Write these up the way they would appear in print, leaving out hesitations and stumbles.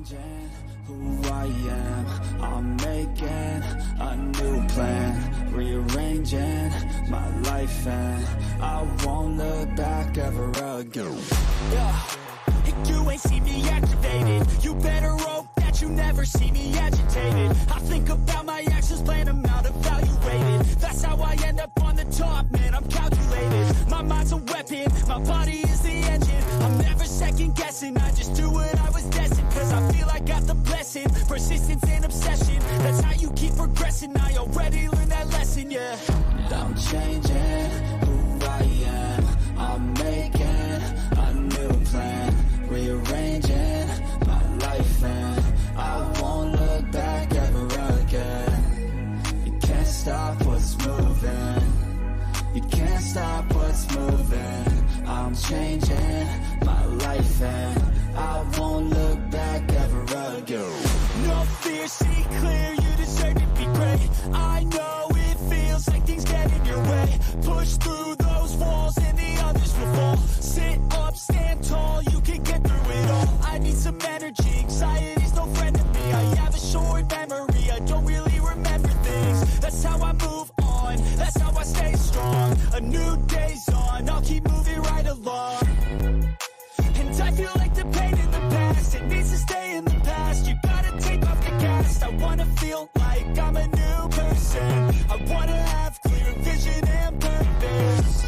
changing who I am. I'm making a new plan, rearranging my life, and I won't look back ever again. Yeah. You ain't see me activated. You better hope that you never see me agitated. I think about my actions, plan them out, evaluated. That's how I end up on the top, man, I'm calculated. My mind's a weapon, my body is the engine. I'm never second guessing, I just do what I was destined. Cause I feel I got the blessing, persistence and obsession. That's how you keep progressing, I already learned that lesson, yeah. I'm changing who I am. I'm making a new plan, rearranging my life, and I won't look back ever again. You can't stop what's moving. You can't stop what's moving. I'm changing my life, and I won't look back ever again. No fear, see clear, you deserve to be great. I know it feels like things get in your way. Push through those walls and the others will fall. Sit up, stand tall, you can get through it all. I need some energy, anxiety's no friend to me. I have a short memory, I don't really remember things. That's how I move on, that's how I stay strong. A new day's on, I'll keep moving right along. And I feel like the pain in the past, it needs to stay in the past. You gotta take off the cast. I wanna feel like I'm a new person. I wanna have clear vision and purpose.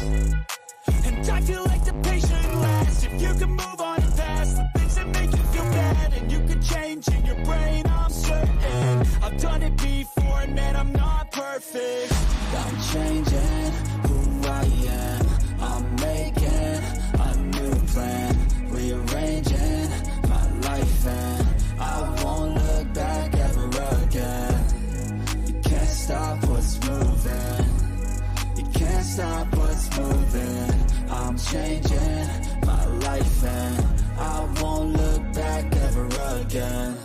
And I feel like the patient lasts. If you can move on and past the things that make you feel bad, and you can change in your brain, I'm certain. I've done it before, and man, I'm not perfect. I'm changing who I am. I'm making a new plan, rearranging my life, and I won't look back ever again. You can't stop what's moving. You can't stop what's moving. I'm changing my life, and I won't look back ever again.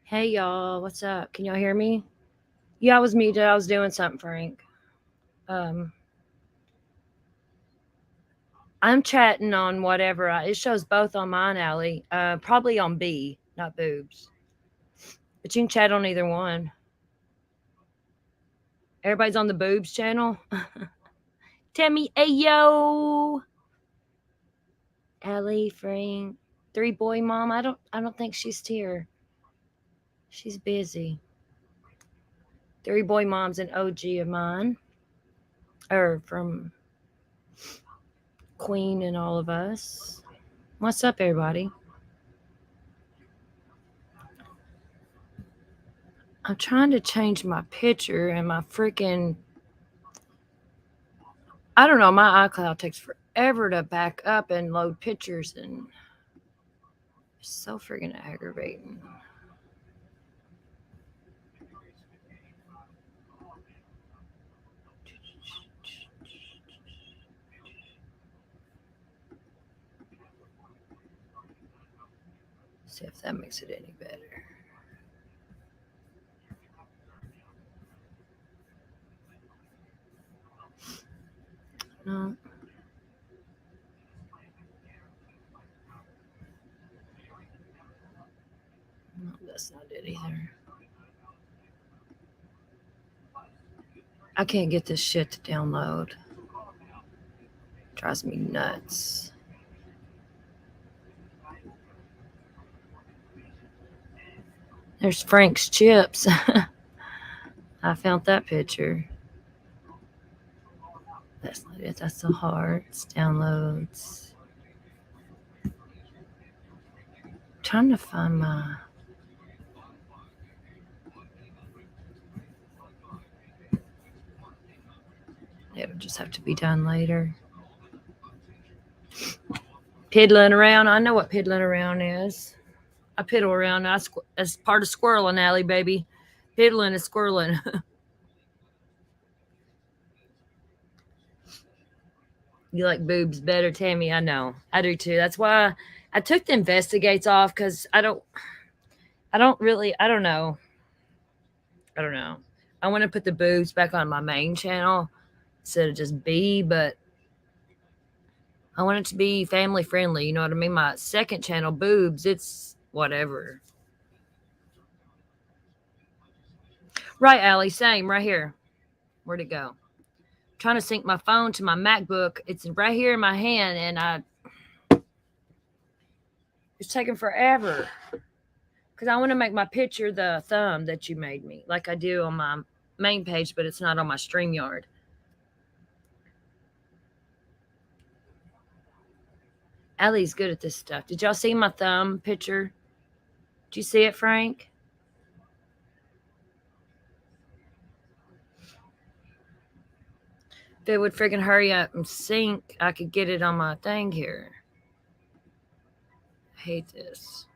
Hey y'all, what's up? Can y'all hear me? Yeah, I was muted. I was doing something, Frank. Um, I'm chatting on whatever. It shows both on mine, Allie. Probably on B, not boobs. But you can chat on either one. Everybody's on the boobs channel. Tammy, Ayo, Allie, Frank. Three boy mom. I don't think she's here. She's busy. Three boy mom's an OG of mine. Or from Queen and all of us. What's up, everybody? I'm trying to change my picture and my freaking. I don't know. My iCloud takes forever to back up and load pictures, and it's so freaking aggravating. See if that makes it any better. No. No, that's not it either. I can't get this shit to download. Drives me nuts. There's Frank's chips. I found that picture. That's not it. That's the hearts. Downloads. Trying to find my. It'll just have to be done later. Piddling around. I know what piddling around is. I piddle around. As part of squirreling alley, baby. Piddling is squirreling. You like boobs better, Tammy? I know. I do too. That's why I took the investigates off, because I don't really, I don't know. I want to put the boobs back on my main channel instead of just B, but I want it to be family friendly. You know what I mean? My second channel, boobs, it's whatever. Right, Allie, same, right here. Where'd it go? I'm trying to sync my phone to my MacBook. It's right here in my hand, and it's taking forever. Because I want to make my picture the thumb that you made me, like I do on my main page, but it's not on my StreamYard. Allie's good at this stuff. Did y'all see my thumb picture? Did you see it, Frank? If it would freaking hurry up and sync, I could get it on my thing here. I hate this.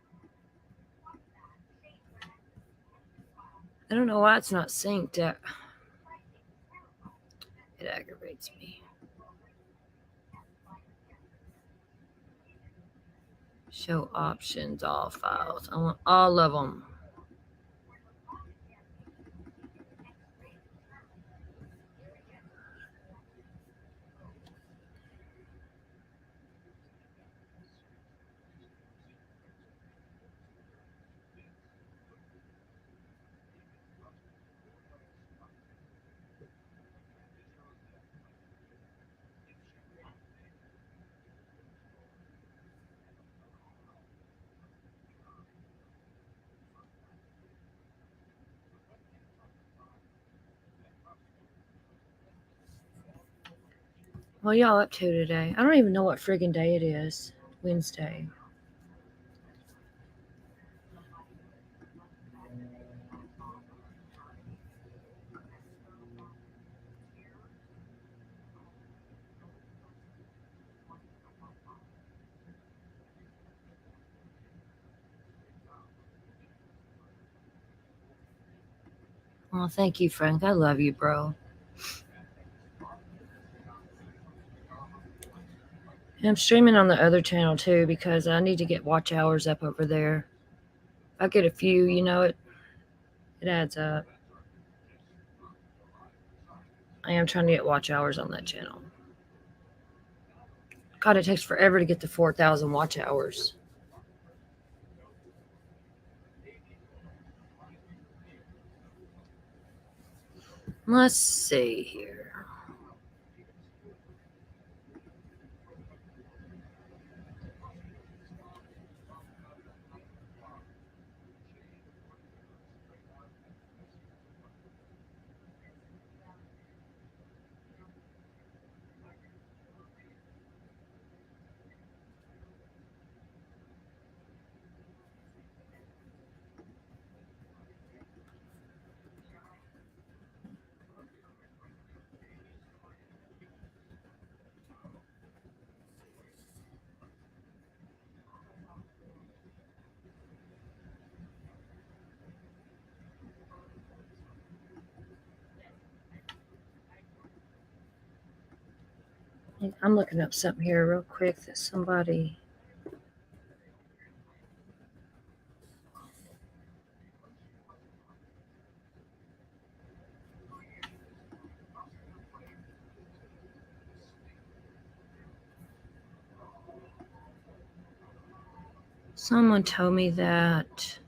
I don't know why it's not synced. It aggravates me. Show options, all files. I want all of them. What y'all up to today? I don't even know what friggin' day it is. Wednesday. Well, thank you, Frank. I love you, bro. And I'm streaming on the other channel too, because I need to get watch hours up over there. If I get a few, it adds up. I am trying to get watch hours on that channel. God, it takes forever to get to 4,000 watch hours. Let's see here. I'm looking up something here real quick that somebody. Someone told me that.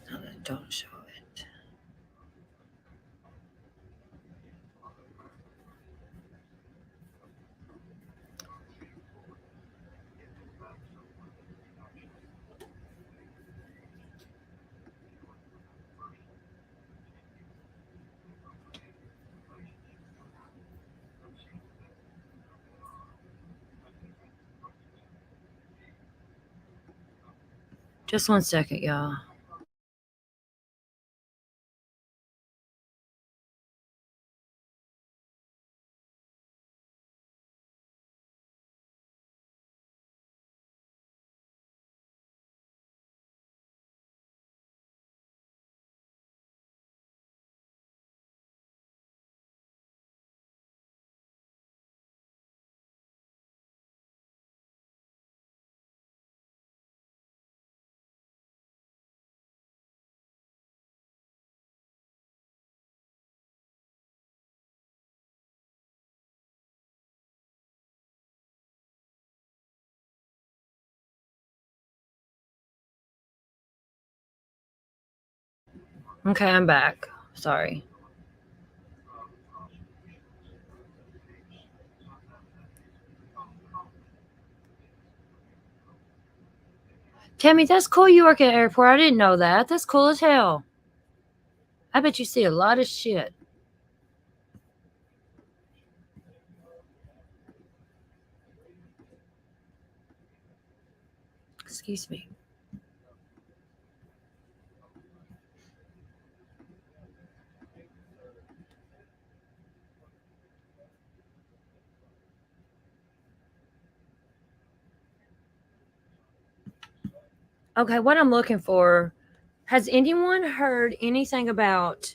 No, that don't show it. Just 1 second, y'all. Okay, I'm back. Sorry. Tammy, that's cool you work at an airport. I didn't know that. That's cool as hell. I bet you see a lot of shit. Excuse me. Okay, what I'm looking for, has anyone heard anything about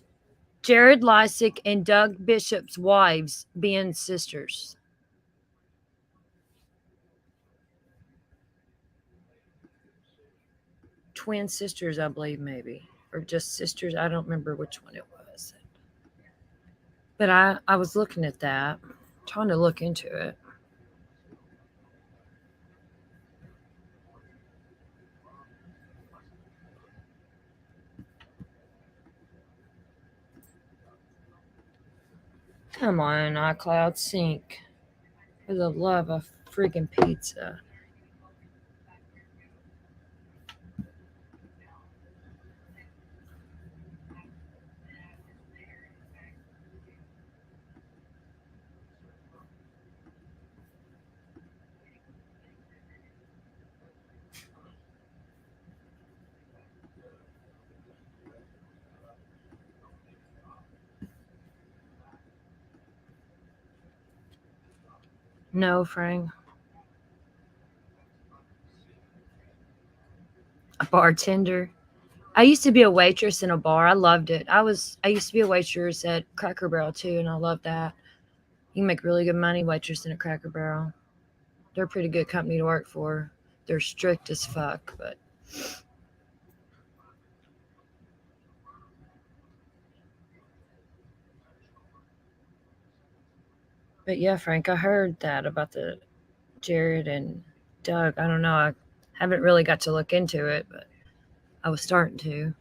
Jared Lysick and Doug Bishop's wives being sisters? Twin sisters, I believe, maybe. Or just sisters. I don't remember which one it was. But I was looking at that, trying to look into it. Come on, iCloud Sync. For the love of freaking pizza. No, Frank. A bartender. I used to be a waitress in a bar. I loved it. I used to be a waitress at Cracker Barrel too, and I loved that. You can make really good money waitressing at Cracker Barrel. They're a pretty good company to work for. They're strict as fuck, but yeah, Frank, I heard that about the Jared and Doug. I don't know. I haven't really got to look into it, but I was starting to.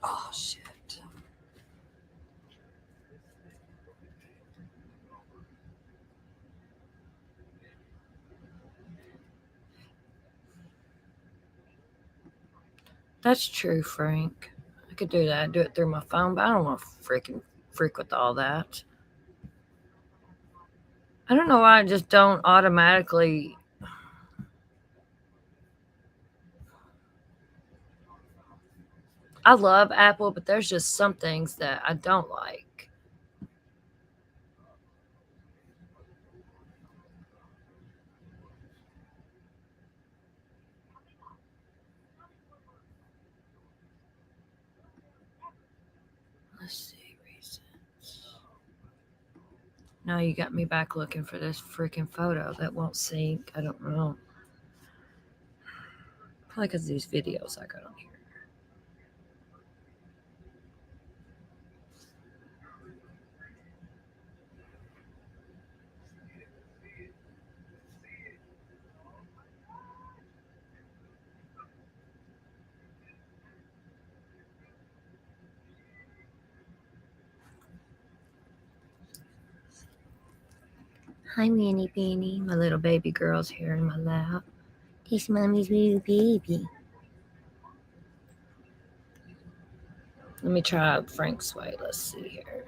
Oh shit. That's true, Frank. I could do that. Do it through my phone, but I don't want to freaking freak with all that. I don't know why I just don't automatically. I love Apple, but there's just some things that I don't like. Let's see, recent. Now you got me back looking for this freaking photo that won't sync. I don't know. Probably because of these videos I got on here. Hi, Minnie Beanie. My little baby girl's here in my lap. This mommy's little baby. Let me try Frank's way. Let's see here.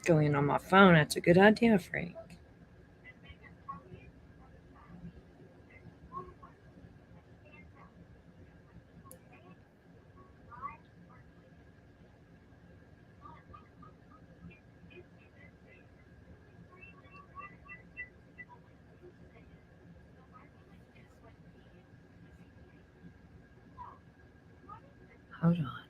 Going on my phone. That's a good idea, Frank. Hold on.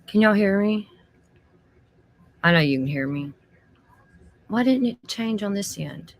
Can y'all hear me? I know you can hear me. Why didn't it change on this end?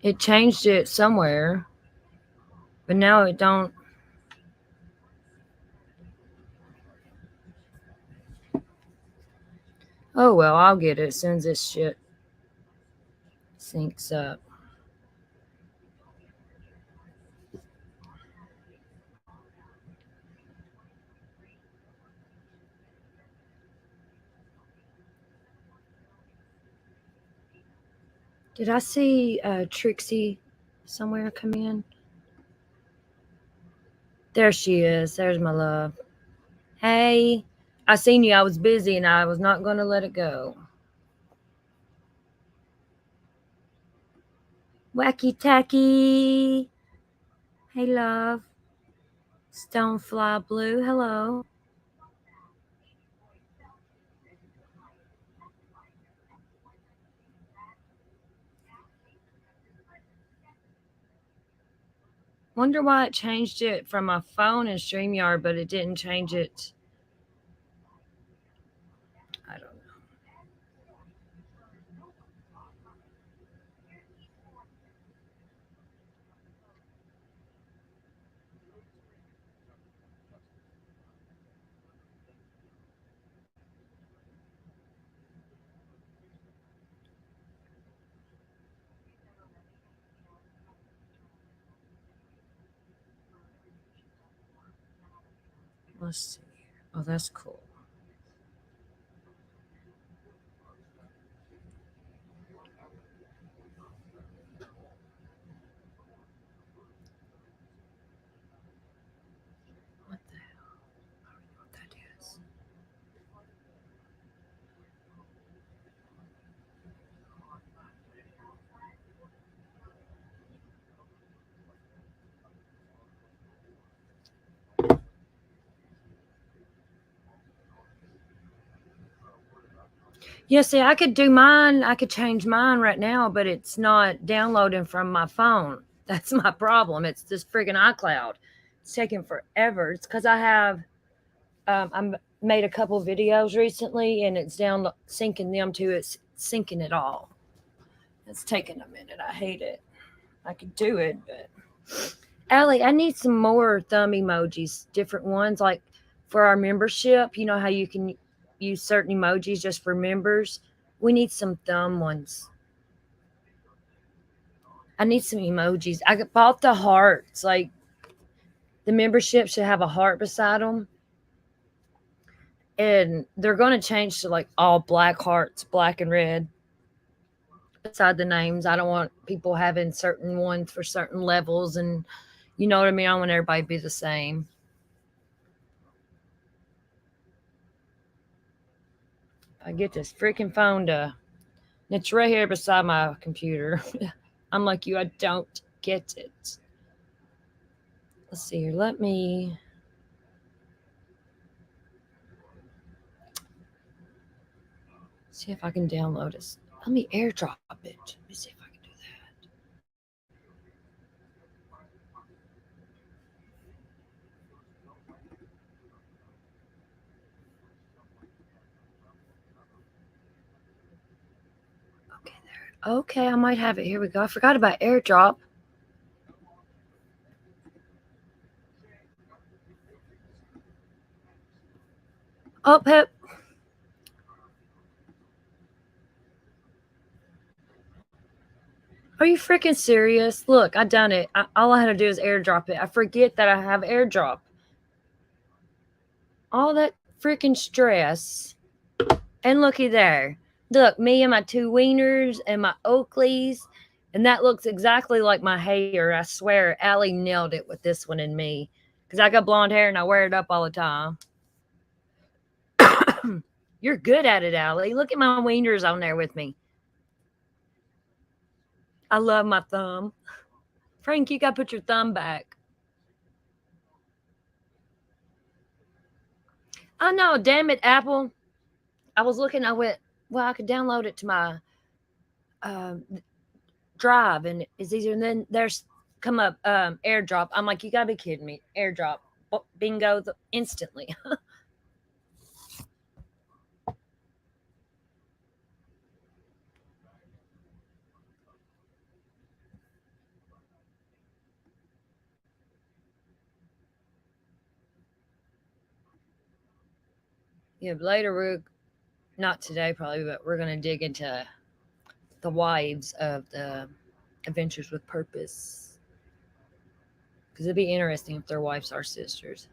It changed it somewhere, but now it don't. Oh well, I'll get it as soon as this shit syncs up. Did I see Trixie somewhere come in? There she is. There's my love. Hey, I seen you. I was busy and I was not going to let it go. Wacky tacky. Hey, love. Stonefly Blue. Hello. Wonder why it changed it from my phone and StreamYard, but it didn't change it. I don't know. Let's see. Oh, that's cool. What the hell? I don't know what that is. Yeah, see, I could do mine. I could change mine right now, but it's not downloading from my phone. That's my problem. It's this friggin' iCloud. It's taking forever. It's because I made a couple videos recently, and it's down syncing them to it's syncing it all. It's taking a minute. I hate it. I could do it, but Allie, I need some more thumb emojis, different ones like for our membership. You know how you can use certain emojis just for members? We need some thumb ones. I need some emojis. I bought the hearts. Like the membership should have a heart beside them. And they're going to change to like all black hearts, black and red beside the names. I don't want people having certain ones for certain levels. And you know what I mean? I want everybody to be the same. I get this freaking phone to. It's right here beside my computer. I'm like you, I don't get it. Let's see here. Let me. See if I can download it. Let me airdrop it. Let me see if I can do that. Okay, there. Okay, I might have it. Here we go. I forgot about airdrop. Oh, Pep. Are you freaking serious? Look, I done it. All I had to do is airdrop it. I forget that I have airdrop. All that freaking stress. And looky there. Look, me and my two wieners and my Oakleys. And that looks exactly like my hair. I swear, Allie nailed it with this one and me. Because I got blonde hair and I wear it up all the time. You're good at it, Allie. Look at my wieners on there with me. I love my thumb. Frank, you got to put your thumb back. Oh, no, damn it, Apple. I was looking, I went, well, I could download it to my um, drive and it's easier. And then there's come up airdrop. I'm like, you got to be kidding me. Airdrop. Bingo, instantly. Yeah, later we're not today probably, but we're gonna dig into the wives of the Adventures with Purpose because it'd be interesting if their wives are sisters.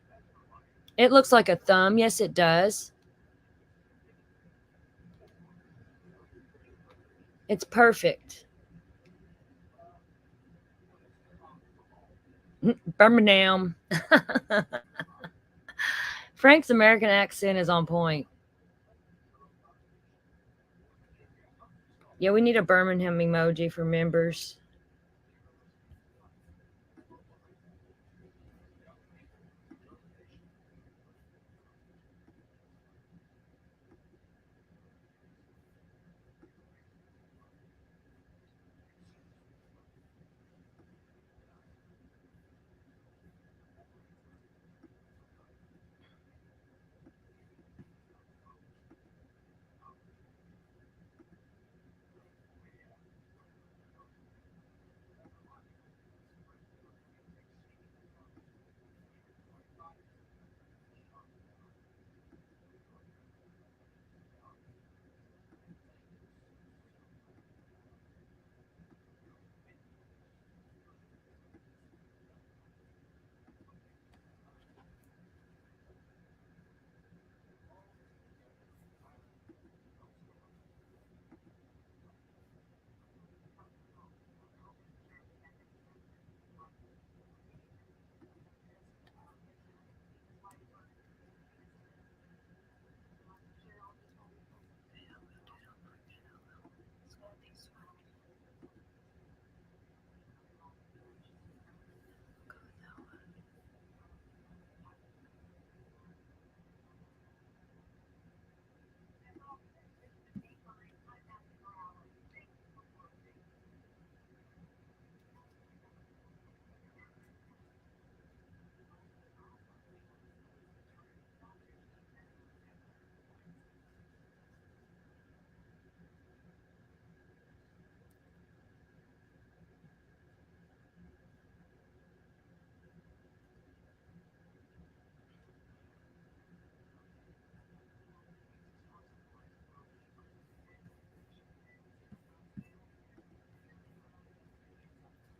It looks like a thumb. Yes, it does. It's perfect. Birmingham. Frank's American accent is on point. Yeah, we need a Birmingham emoji for members.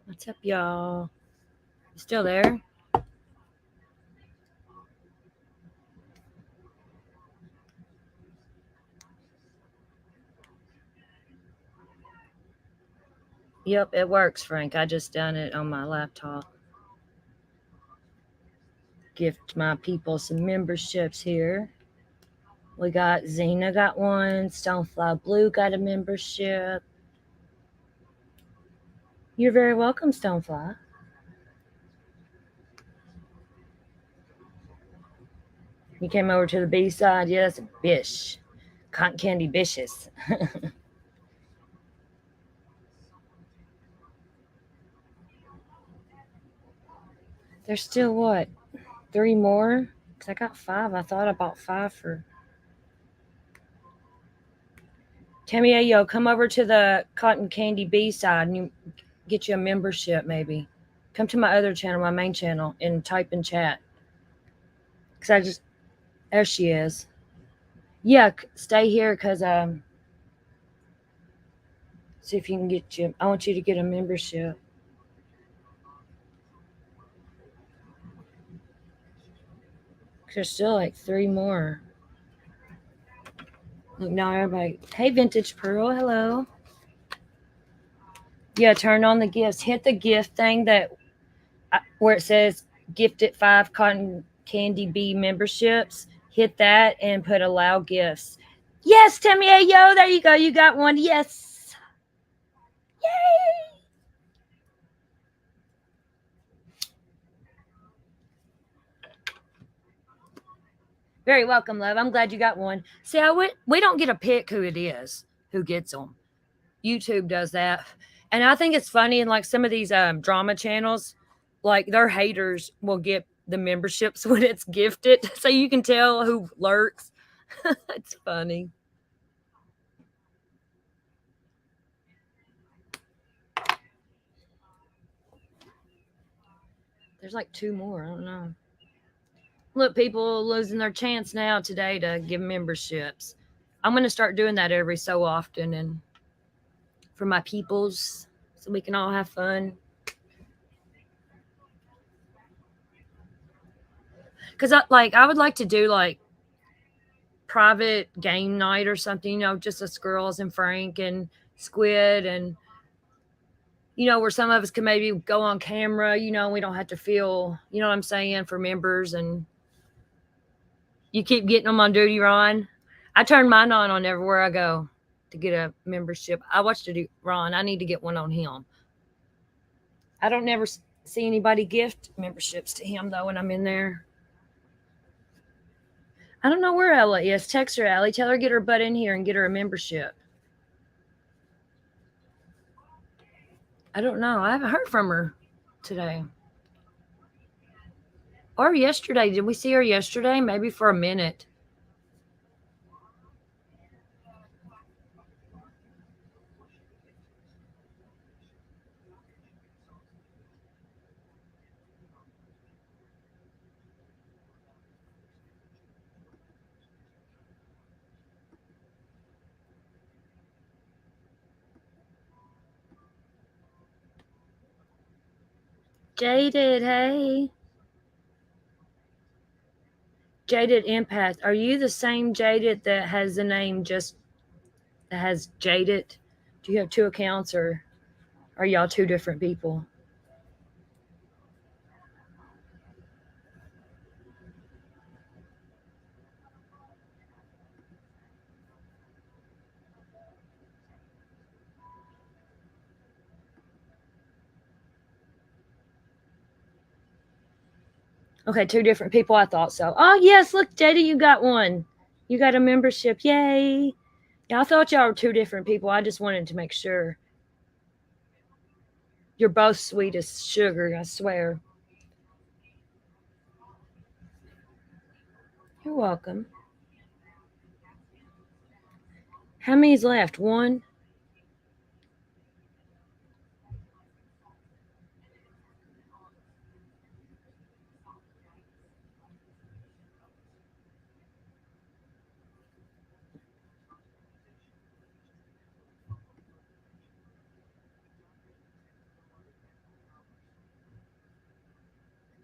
What's up, y'all? You still there? Yep, it works, Frank. I just done it on my laptop. Gift my people some memberships here. We got Zena got one. Stonefly Blue got a membership. You're very welcome, Stonefly. You came over to the B side. Yeah, that's a bish. Cotton candy bishes. There's still what? 3 more? Because I got 5. I thought I bought 5 for. Tammy Ayo, come over to the Cotton Candy B side and you get you a membership maybe. Come to my other channel, my main channel, and type in chat. Because I just. There she is. Yeah, stay here because see if you can get you. I want you to get a membership. There's still like 3 more. Look, now everybody. Hey, Vintage Pearl. Hello. Yeah, turn on the gifts. Hit the gift thing that where it says gifted 5 cotton candy bee memberships. Hit that and put allow gifts. Yes, Timmy. Hey, yo, there you go. You got one. Yes. Yay. Very welcome, love. I'm glad you got one. See, we don't get to pick who it is who gets them. YouTube does that. And I think it's funny in like some of these drama channels, like their haters will get the memberships when it's gifted. So you can tell who lurks. It's funny. There's like 2 more. I don't know. Look, people losing their chance now today to give memberships. I'm going to start doing that every so often and for my peoples so we can all have fun. Because I would like to do like private game night or something, just us girls and Frank and Squid and where some of us can maybe go on camera, we don't have to feel, what I'm saying, for members and You keep getting them on duty, Ron. I turn mine on everywhere I go to get a membership. I watch Ron. I need to get one on him. I don't never see anybody gift memberships to him though when I'm in there. I don't know where Ella is. Text her, Allie. Tell her get her butt in here and get her a membership. I don't know. I haven't heard from her today. Or yesterday. Did we see her yesterday? Maybe for a minute. Jaded, hey. Jaded Empath. Are you the same Jaded that has the name just that has Jaded? Do you have two accounts or are y'all two different people? Okay, two different people. I thought so. Oh, yes. Look, Jada, you got one. You got a membership. Yay. Yeah, I thought y'all were two different people. I just wanted to make sure. You're both sweet as sugar, I swear. You're welcome. How many's left? One?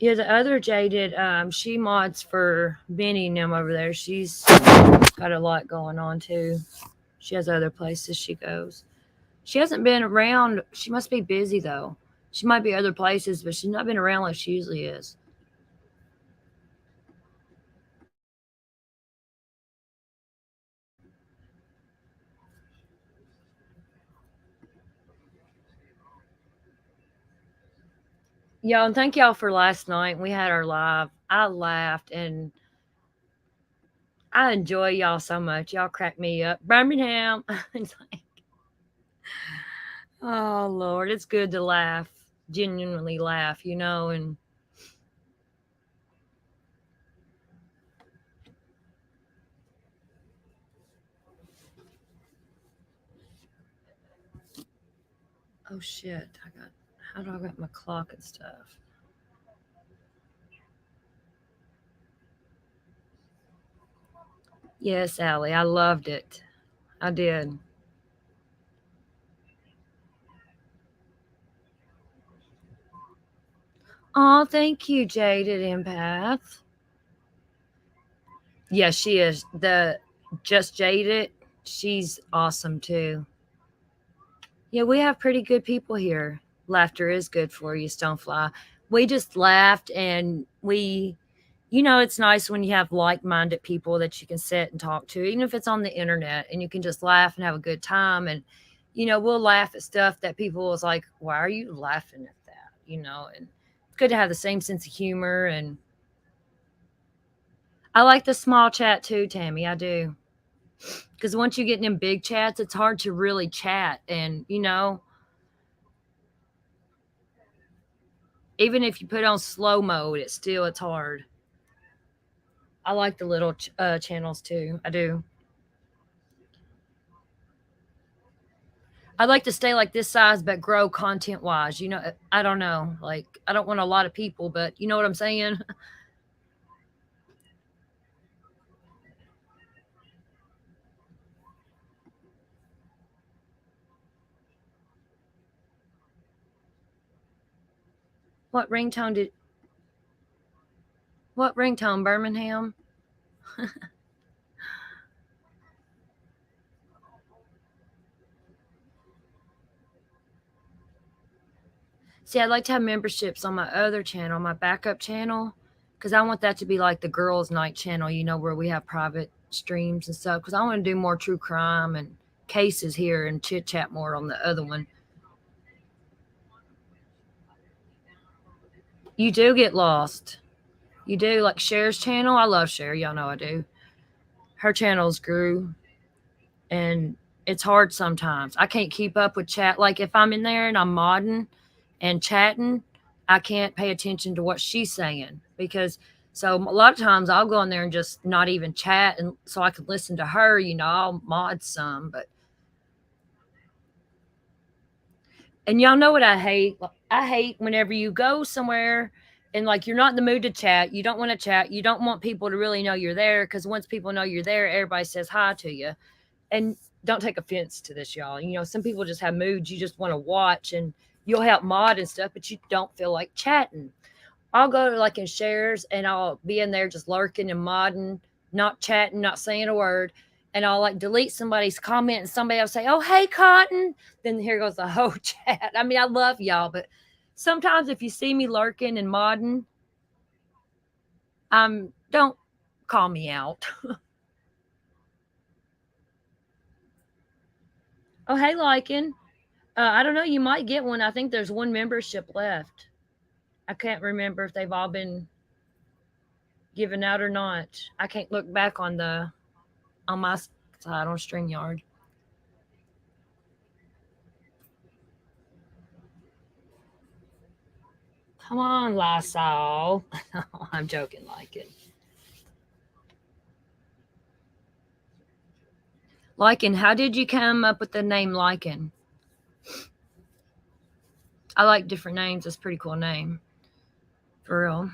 Yeah, the other Jaded, she mods for Benny and them over there. She's got a lot going on too. She has other places she goes. She hasn't been around. She must be busy though. She might be other places, but she's not been around like she usually is. Y'all, and thank y'all for last night. We had our live. I laughed and I enjoy y'all so much. Y'all crack me up. Birmingham. It's like, oh Lord, it's good to laugh, genuinely laugh, and oh shit, how do I got my clock and stuff? Yes, Allie, I loved it. I did. Oh, thank you, Jaded Empath. Yeah, she is. The Just Jaded, she's awesome too. Yeah, we have pretty good people here. Laughter is good for you, Stonefly. We just laughed and it's nice when you have like minded people that you can sit and talk to, even if it's on the internet, and you can just laugh and have a good time. And, we'll laugh at stuff that people is like, why are you laughing at that? And it's good to have the same sense of humor. And I like the small chat too, Tammy. I do. Because once you get in big chats, it's hard to really chat. And, even if you put on slow mode, it's hard. I like the little channels too. I do. I'd like to stay like this size, but grow content wise. I don't know. Like, I don't want a lot of people, but you know what I'm saying? What ringtone did, what ringtone, Birmingham? See, I'd like to have memberships on my other channel, my backup channel. because I want that to be like the girls' night channel, where we have private streams and stuff. Because I want to do more true crime and cases here and chit chat more on the other one. You do get lost. You do, like Cher's channel. I love Cher. Y'all know I do. Her channels grew, and it's hard sometimes. I can't keep up with chat. Like if I'm in there and I'm modding and chatting, I can't pay attention to what she's saying because so a lot of times I'll go in there and just not even chat and so I can listen to her, I'll mod some, but and y'all know what I hate? I hate whenever you go somewhere and like you're not in the mood to chat, you don't want to chat, you don't want people to really know you're there because once people know you're there, everybody says hi to you. And don't take offense to this, y'all. Some people just have moods you just want to watch and you'll help mod and stuff, but you don't feel like chatting. I'll go to like in shares and I'll be in there just lurking and modding, not chatting, not saying a word. And I'll like delete somebody's comment and somebody will say, "Oh, hey, Cotton." Then here goes the whole chat. I mean, I love y'all, but sometimes if you see me lurking and modding, don't call me out. Oh, hey, Lycan. I don't know. You might get one. I think there's one membership left. I can't remember if they've all been given out or not. I can't look back on my side on StreamYard. Come on, Lysol. I'm joking, Lycan. Lycan, how did you come up with the name Lycan? I like different names. It's a pretty cool name. For real.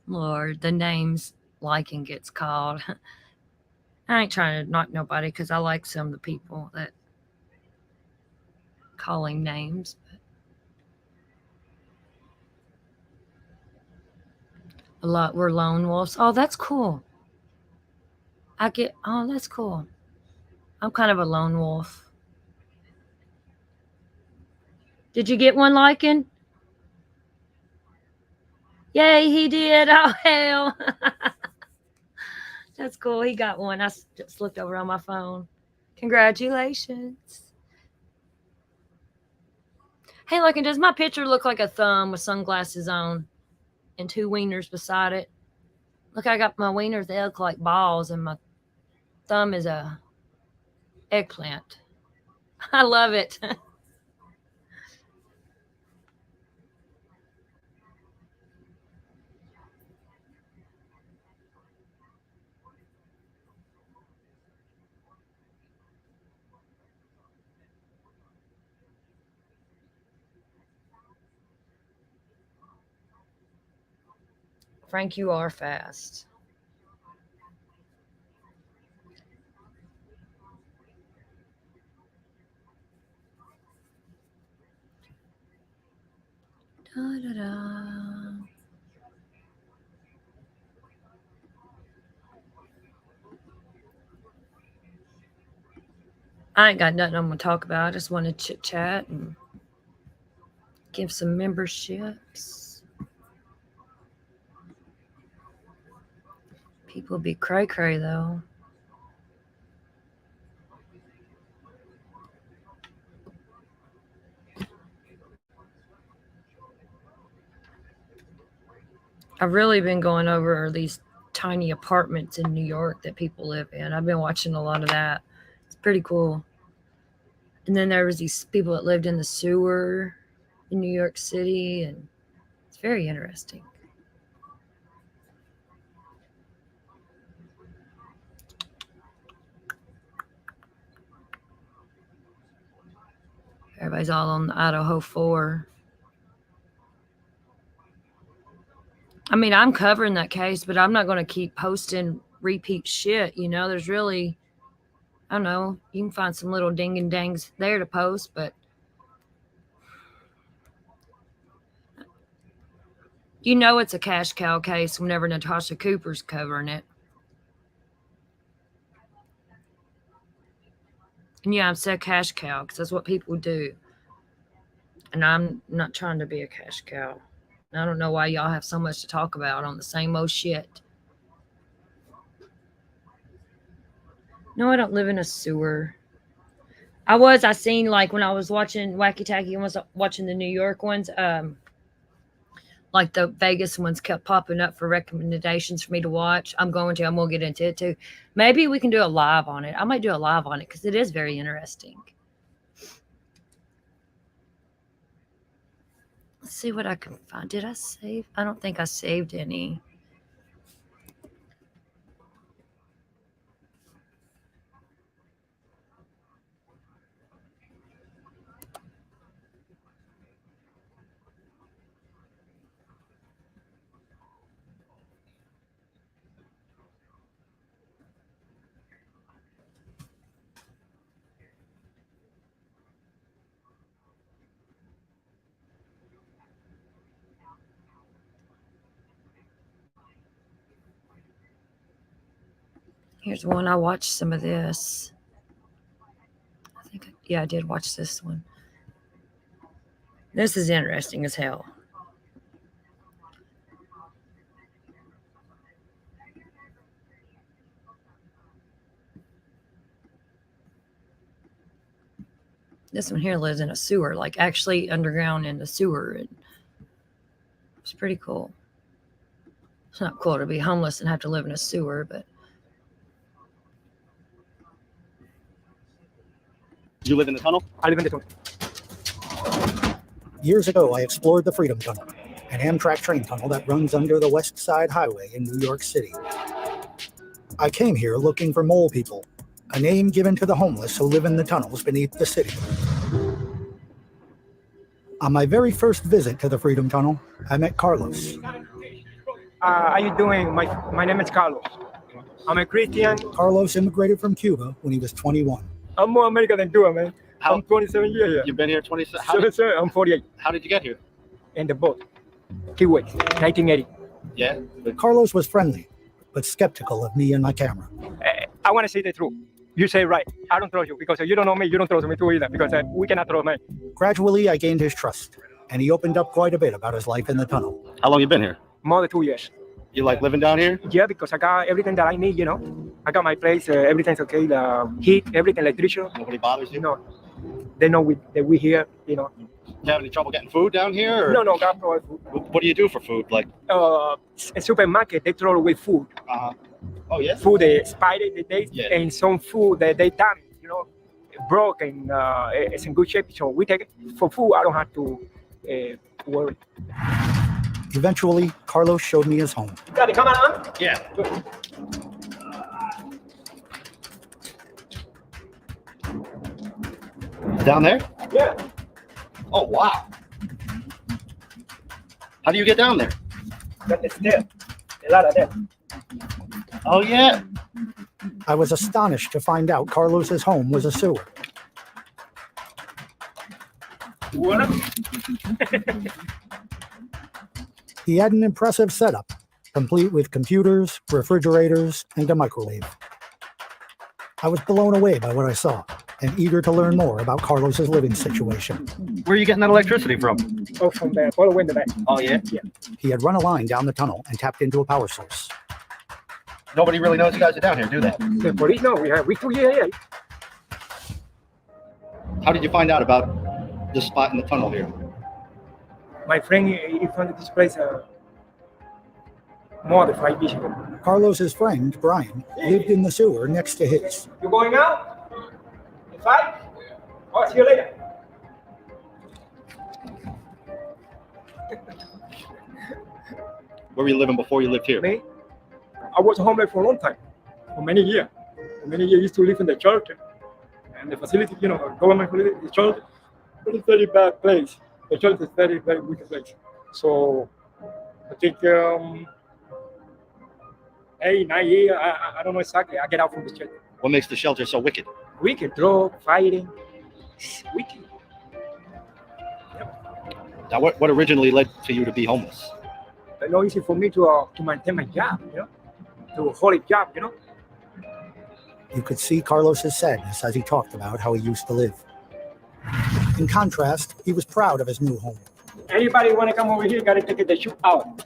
Lord, the names Lycan gets called. I ain't trying to knock nobody because I like some of the people that calling names. A lot were lone wolves. Oh, that's cool. That's cool. I'm kind of a lone wolf. Did you get one, Lycan? Yay, he did. Oh, hell. That's cool. He got one. I just looked over on my phone. Congratulations. Hey, Lycan, does my picture look like a thumb with sunglasses on and two wieners beside it? Look, I got my wieners. They look like balls, and my thumb is a eggplant. I love it. Frank, you are fast. Da, da, da. I ain't got nothing I'm going to talk about. I just want to chit chat and give some memberships. People be cray cray though. I've really been going over these tiny apartments in New York that people live in. I've been watching a lot of that. It's pretty cool. And then there was these people that lived in the sewer in New York City, and it's very interesting. Everybody's all on the Idaho 4. I mean, I'm covering that case, but I'm not going to keep posting repeat shit. There's really, I don't know, you can find some little ding and dangs there to post, but You know it's a cash cow case whenever Natasha Cooper's covering it. And yeah, I'm so cash cow because that's what people do. And I'm not trying to be a cash cow. I don't know why y'all have so much to talk about on the same old shit. No, I don't live in a sewer. I seen like when I was watching Wacky Tacky and was watching the New York ones, like the Vegas ones kept popping up for recommendations for me to watch. I'm going to get into it too. Maybe we can do a live on it. I might do a live on it because it is very interesting. Let's see what I can find. Did I save? I don't think I saved any. Here's one. I watched some of this. I did watch this one. This is interesting as hell. This one here lives in a sewer, like actually underground in the sewer. And it's pretty cool. It's not cool to be homeless and have to live in a sewer, but. You live in the tunnel? I live in the tunnel. Years ago, I explored the Freedom Tunnel, an Amtrak train tunnel that runs under the West Side Highway in New York City. I came here looking for mole people, a name given to the homeless who live in the tunnels beneath the city. On my very first visit to the Freedom Tunnel, I met Carlos. How you doing? My name is Carlos. I'm a Christian. Carlos immigrated from Cuba when he was 21. I'm more American than Cuba, man. I'm 27 years here. You've been here 27? I'm 48. How did you get here? In the boat. Kiwi, 1980. Yeah. Carlos was friendly, but skeptical of me and my camera. I want to say the truth. You say right. I don't trust you because you don't know me. You don't trust me too either because we cannot trust me. Gradually, I gained his trust, and he opened up quite a bit about his life in the tunnel. How long you been here? More than 2 years. You like living down here? Yeah, because I got everything that I need, you know. I got my place, everything's okay, the heat, everything, electricity. Nobody bothers you? No. They know that we here, you know. You have any trouble getting food down here? Or? No, God provide food. What do you do for food? Like a supermarket, they throw away food. Oh, yeah? Food, they expired the days, Yeah. and some food that they damaged, you know, broke and it's in good shape. So we take it for food. I don't have to worry. Eventually, Carlos showed me his home. Got it, come on. Yeah. Down there? Yeah. Oh, wow. How do you get down there? Got the step. A lot of them. Oh, yeah. I was astonished to find out Carlos's home was a sewer. What? He had an impressive setup, complete with computers, refrigerators, and a microwave. I was blown away by what I saw and eager to learn more about Carlos's living situation. Where are you getting that electricity from? Oh, from there, all the way in the back. Oh, yeah? Yeah. He had run a line down the tunnel and tapped into a power source. Nobody really knows you guys are down here, do they? The police know we 2 years here. How did you find out about this spot in the tunnel here? My friend, he found this place more than 5 years ago. Carlos's friend, Brian, lived in the sewer next to his. You going out? 5? Oh, see you later. Where were you living before you lived here? Me? I was homeless for a long time, for many years. For many years, I used to live in the church. And the facility, you know, government facility, the church, it's a very bad place. The church is a very, very wicked place. So, I think 8, 9 years, I don't know exactly, I get out from the church. What makes the shelter so wicked? Wicked, drug, fighting, wicked. Now, what originally led to you to be homeless? not easy for me to maintain my job, to hold a job, You could see Carlos's sadness as he talked about how he used to live. In contrast, he was proud of his new home. Anybody want to come over here, got to take the shoe out.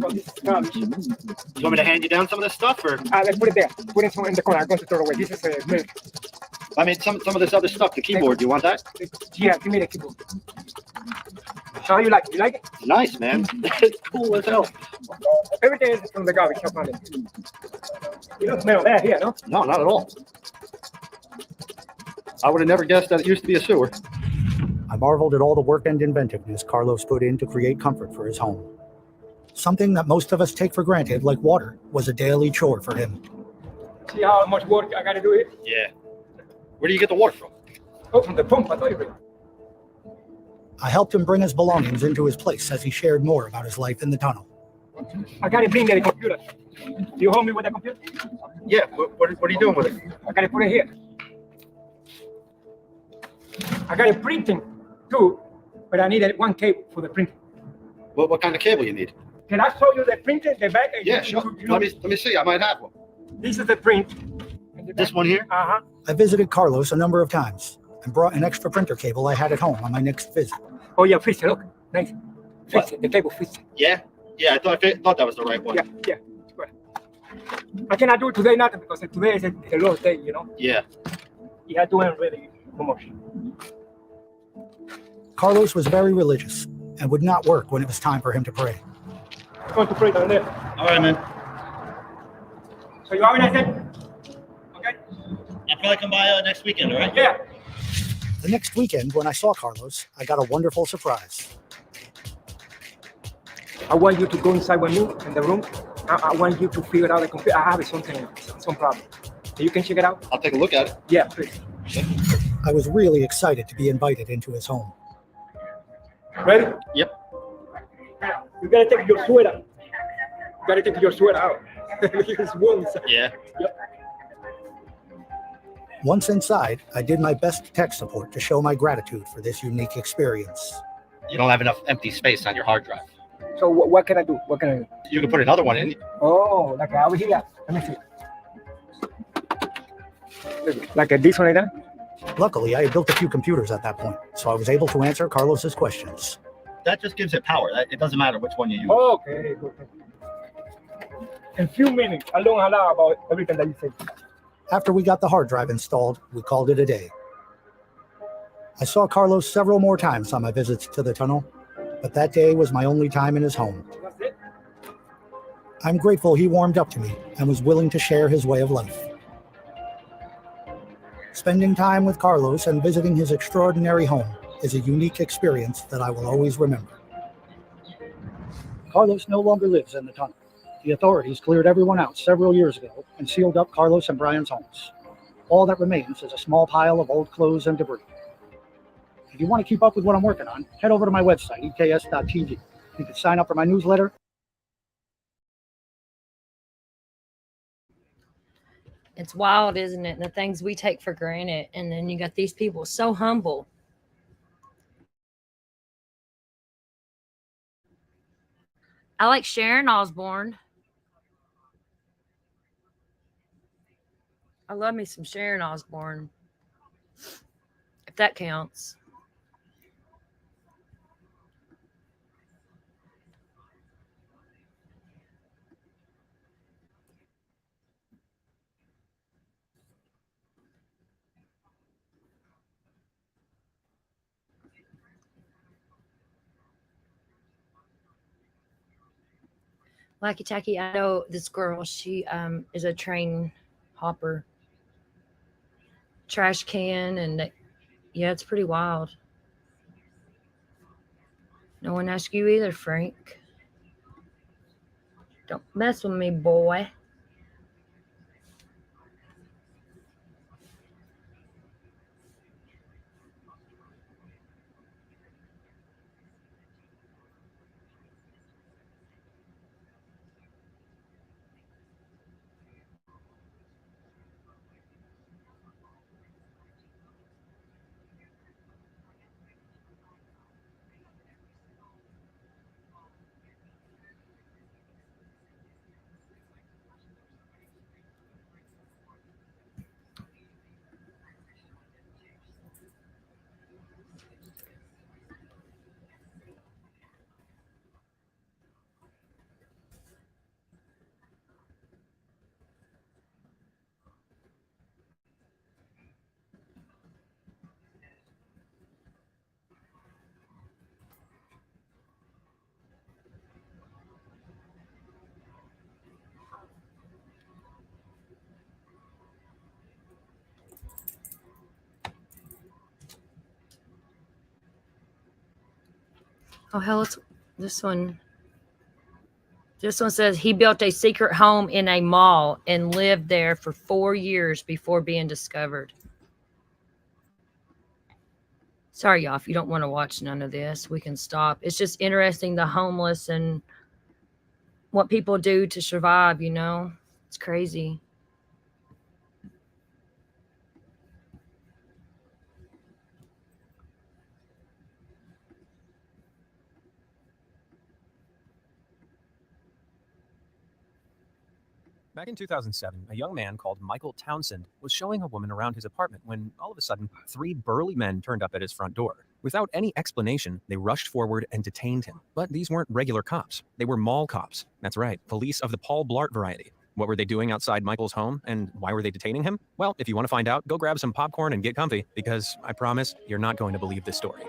Oh, this is garbage. You want me to hand you down some of this stuff, or? Let's put it there. Put it in the corner. I'm going to throw it away. This is milk. I mean, some of this other stuff, the keyboard. Do you want that? Yeah, give me the keyboard. How you like it? You like it? Nice, man. It's cool as hell. Everything is from the garbage. I found it. You don't smell that here, no? No, not at all. I would have never guessed that it used to be a sewer. I marveled at all the work and inventiveness Carlos put in to create comfort for his home. Something that most of us take for granted, like water, was a daily chore for him. See how much work I got to do here? Yeah. Where do you get the water from? Oh, from the pump. I thought you were. I helped him bring his belongings into his place as he shared more about his life in the tunnel. I got to bring the computer. You hold me with the computer? Yeah. What are you doing with it? I got to put it here. I got a printing too, but I needed one cable for the printing. What kind of cable you need? Can I show you the printer, the back? Yeah, sure. Let me see. I might have one. This is the print. This one here? Uh-huh. I visited Carlos a number of times and brought an extra printer cable I had at home on my next visit. Oh, yeah, fix it. Look. Nice. Fix it. The cable fits. Yeah. Yeah, I thought that was the right one. Yeah. Good. I cannot do it today, nothing, because today is a low day, Yeah. You have to earn really much. Carlos was very religious and would not work when it was time for him to pray. I'm going to pray down there. All right, man. So you have a nice day? Okay? I'll probably come by next weekend, all right? Yeah. The next weekend, when I saw Carlos, I got a wonderful surprise. I want you to go inside with me in the room. I want you to figure out the computer. I have some problem. So you can check it out? I'll take a look at it. Yeah, please. I was really excited to be invited into his home. Ready? Yep. You gotta take your sweater. You gotta take your sweater out. It's warm inside. Yeah. Yep. Once inside, I did my best tech support to show my gratitude for this unique experience. You don't have enough empty space on your hard drive. So what can I do? What can I do? You can put another one in. Oh, like over here. Let me see. Like this one like that? Luckily, I had built a few computers at that point, so I was able to answer Carlos's questions. That just gives it power. It doesn't matter which one you use. Okay, good. In a few minutes, I learn a lot about everything that you say. After we got the hard drive installed, we called it a day. I saw Carlos several more times on my visits to the tunnel, but that day was my only time in his home. That's it? I'm grateful he warmed up to me and was willing to share his way of life. Spending time with Carlos and visiting his extraordinary home is a unique experience that I will always remember. Carlos no longer lives in the tunnel. The authorities cleared everyone out several years ago and sealed up Carlos and Brian's homes. All that remains is a small pile of old clothes and debris. If you want to keep up with what I'm working on, head over to my website, eks.tv. You can sign up for my newsletter. It's wild, isn't it? The things we take for granted. And then you got these people so humble. I like Sharon Osbourne. I love me some Sharon Osbourne. If that counts. Wacky Tacky, I know this girl. She is a train hopper. Trash can, and yeah, it's pretty wild. No one asked you either, Frank. Don't mess with me, boy. Oh, hell, it's this one. This one says he built a secret home in a mall and lived there for 4 years before being discovered. Sorry, y'all, if you don't want to watch none of this, we can stop. It's just interesting, the homeless and what people do to survive, you know? It's crazy. Back in 2007, a young man called Michael Townsend was showing a woman around his apartment when all of a sudden, 3 burly men turned up at his front door. Without any explanation, they rushed forward and detained him. But these weren't regular cops. They were mall cops. That's right, police of the Paul Blart variety. What were they doing outside Michael's home, and why were they detaining him? Well, if you want to find out, go grab some popcorn and get comfy, because I promise you're not going to believe this story.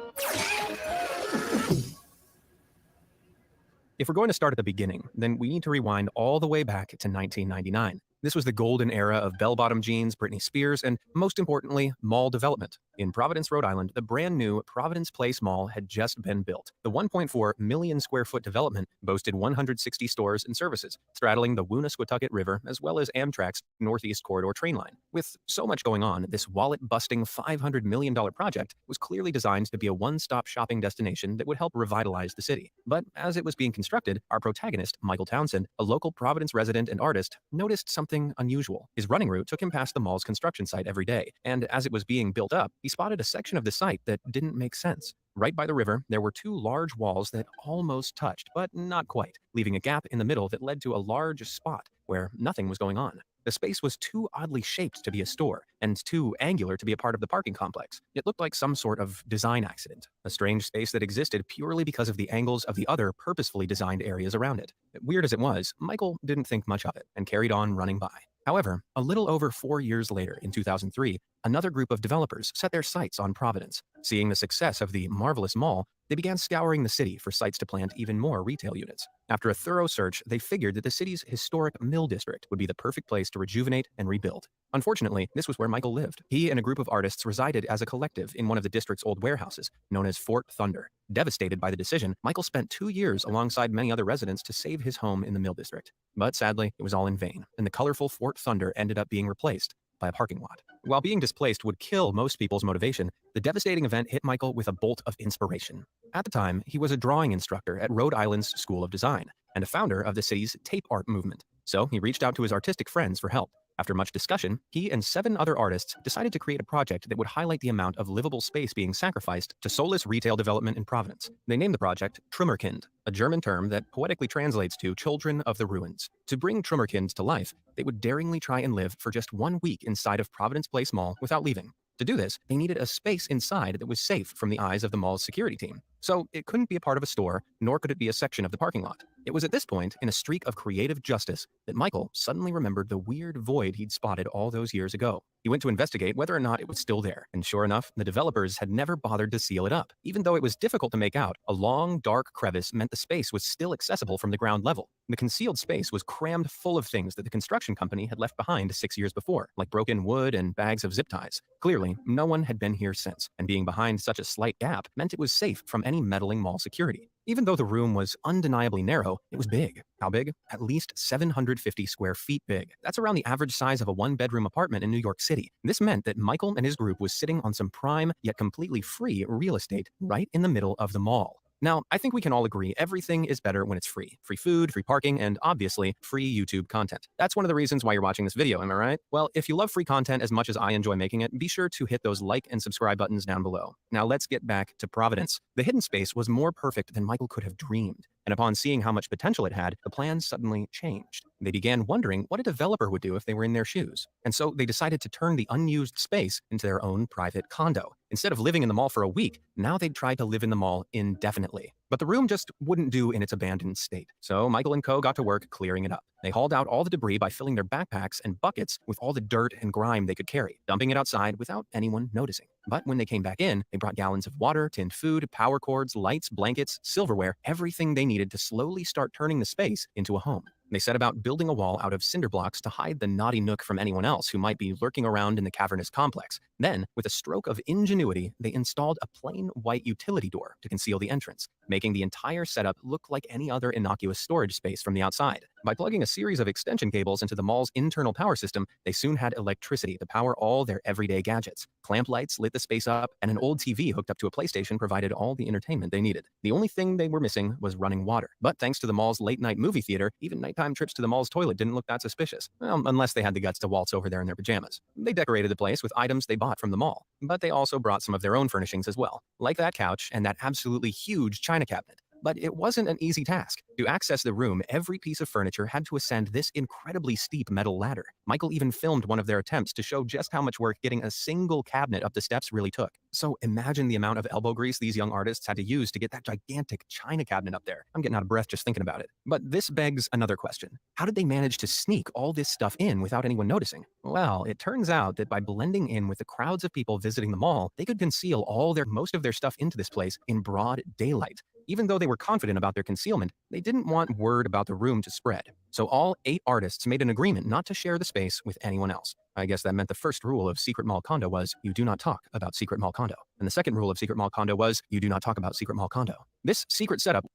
If we're going to start at the beginning, then we need to rewind all the way back to 1999. This was the golden era of bell-bottom jeans, Britney Spears, and most importantly, mall development. In Providence, Rhode Island, the brand new Providence Place Mall had just been built. The 1.4 million square foot development boasted 160 stores and services, straddling the Woonasquatucket River as well as Amtrak's Northeast Corridor train line. With so much going on, this wallet-busting $500 million project was clearly designed to be a one-stop shopping destination that would help revitalize the city. But as it was being constructed, our protagonist, Michael Townsend, a local Providence resident and artist, noticed something unusual. His running route took him past the mall's construction site every day, and as it was being built up, he spotted a section of the site that didn't make sense. Right by the river, there were 2 large walls that almost touched, but not quite, leaving a gap in the middle that led to a large spot where nothing was going on. The space was too oddly shaped to be a store, and too angular to be a part of the parking complex. It looked like some sort of design accident, a strange space that existed purely because of the angles of the other purposefully designed areas around it. Weird as it was, Michael didn't think much of it, and carried on running by. However, a little over 4 years later, in 2003, another group of developers set their sights on Providence. Seeing the success of the marvelous mall, they began scouring the city for sites to plant even more retail units. After a thorough search, they figured that the city's historic Mill District would be the perfect place to rejuvenate and rebuild. Unfortunately, this was where Michael lived. He and a group of artists resided as a collective in one of the district's old warehouses, known as Fort Thunder. Devastated by the decision, Michael spent 2 years alongside many other residents to save his home in the Mill District. But sadly, it was all in vain, and the colorful Fort Thunder ended up being replaced by a parking lot. While being displaced would kill most people's motivation, the devastating event hit Michael with a bolt of inspiration. At the time, he was a drawing instructor at Rhode Island's School of Design and a founder of the city's tape art movement. So he reached out to his artistic friends for help. After much discussion, he and 7 other artists decided to create a project that would highlight the amount of livable space being sacrificed to soulless retail development in Providence. They named the project Trümmerkind, a German term that poetically translates to children of the ruins. To bring Trümmerkind to life, they would daringly try and live for just 1 week inside of Providence Place Mall without leaving. To do this, they needed a space inside that was safe from the eyes of the mall's security team. So it couldn't be a part of a store, nor could it be a section of the parking lot. It was at this point, in a streak of creative justice, that Michael suddenly remembered the weird void he'd spotted all those years ago. He went to investigate whether or not it was still there, and sure enough, the developers had never bothered to seal it up. Even though it was difficult to make out, a long, dark crevice meant the space was still accessible from the ground level. The concealed space was crammed full of things that the construction company had left behind 6 years before, like broken wood and bags of zip ties. Clearly, no one had been here since, and being behind such a slight gap meant it was safe from any meddling mall security. Even though the room was undeniably narrow, it was big. How big? At least 750 square feet big. That's around the average size of a 1-bedroom apartment in New York City. This meant that Michael and his group was sitting on some prime, yet completely free real estate right in the middle of the mall. Now, I think we can all agree everything is better when it's free. Free food, free parking, and obviously, free YouTube content. That's one of the reasons why you're watching this video, am I right? Well, if you love free content as much as I enjoy making it, be sure to hit those like and subscribe buttons down below. Now let's get back to Providence. The hidden space was more perfect than Michael could have dreamed. And upon seeing how much potential it had, the plans suddenly changed. They began wondering what a developer would do if they were in their shoes. And so they decided to turn the unused space into their own private condo. Instead of living in the mall for a week, now they'd try to live in the mall indefinitely. But the room just wouldn't do in its abandoned state. So Michael and co got to work clearing it up. They hauled out all the debris by filling their backpacks and buckets with all the dirt and grime they could carry, dumping it outside without anyone noticing. But when they came back in, they brought gallons of water, tinned food, power cords, lights, blankets, silverware, everything they needed to slowly start turning the space into a home. They set about building a wall out of cinder blocks to hide the naughty nook from anyone else who might be lurking around in the cavernous complex. Then, with a stroke of ingenuity, they installed a plain white utility door to conceal the entrance, making the entire setup look like any other innocuous storage space from the outside. By plugging a series of extension cables into the mall's internal power system, they soon had electricity to power all their everyday gadgets. Clamp lights lit the space up, and an old TV hooked up to a PlayStation provided all the entertainment they needed. The only thing they were missing was running water. But thanks to the mall's late-night movie theater, even nighttime trips to the mall's toilet didn't look that suspicious. Well, unless they had the guts to waltz over there in their pajamas. They decorated the place with items they bought from the mall, but they also brought some of their own furnishings as well, like that couch and that absolutely huge china cabinet. But it wasn't an easy task. To access the room, every piece of furniture had to ascend this incredibly steep metal ladder. Michael even filmed one of their attempts to show just how much work getting a single cabinet up the steps really took. So imagine the amount of elbow grease these young artists had to use to get that gigantic china cabinet up there. I'm getting out of breath just thinking about it. But this begs another question. How did they manage to sneak all this stuff in without anyone noticing? Well, it turns out that by blending in with the crowds of people visiting the mall, they could conceal most of their stuff into this place in broad daylight. Even though they were confident about their concealment, they didn't want word about the room to spread. So all 8 artists made an agreement not to share the space with anyone else. I guess that meant the first rule of Secret Mall Condo was, you do not talk about Secret Mall Condo. And the second rule of Secret Mall Condo was, you do not talk about Secret Mall Condo. This secret setup...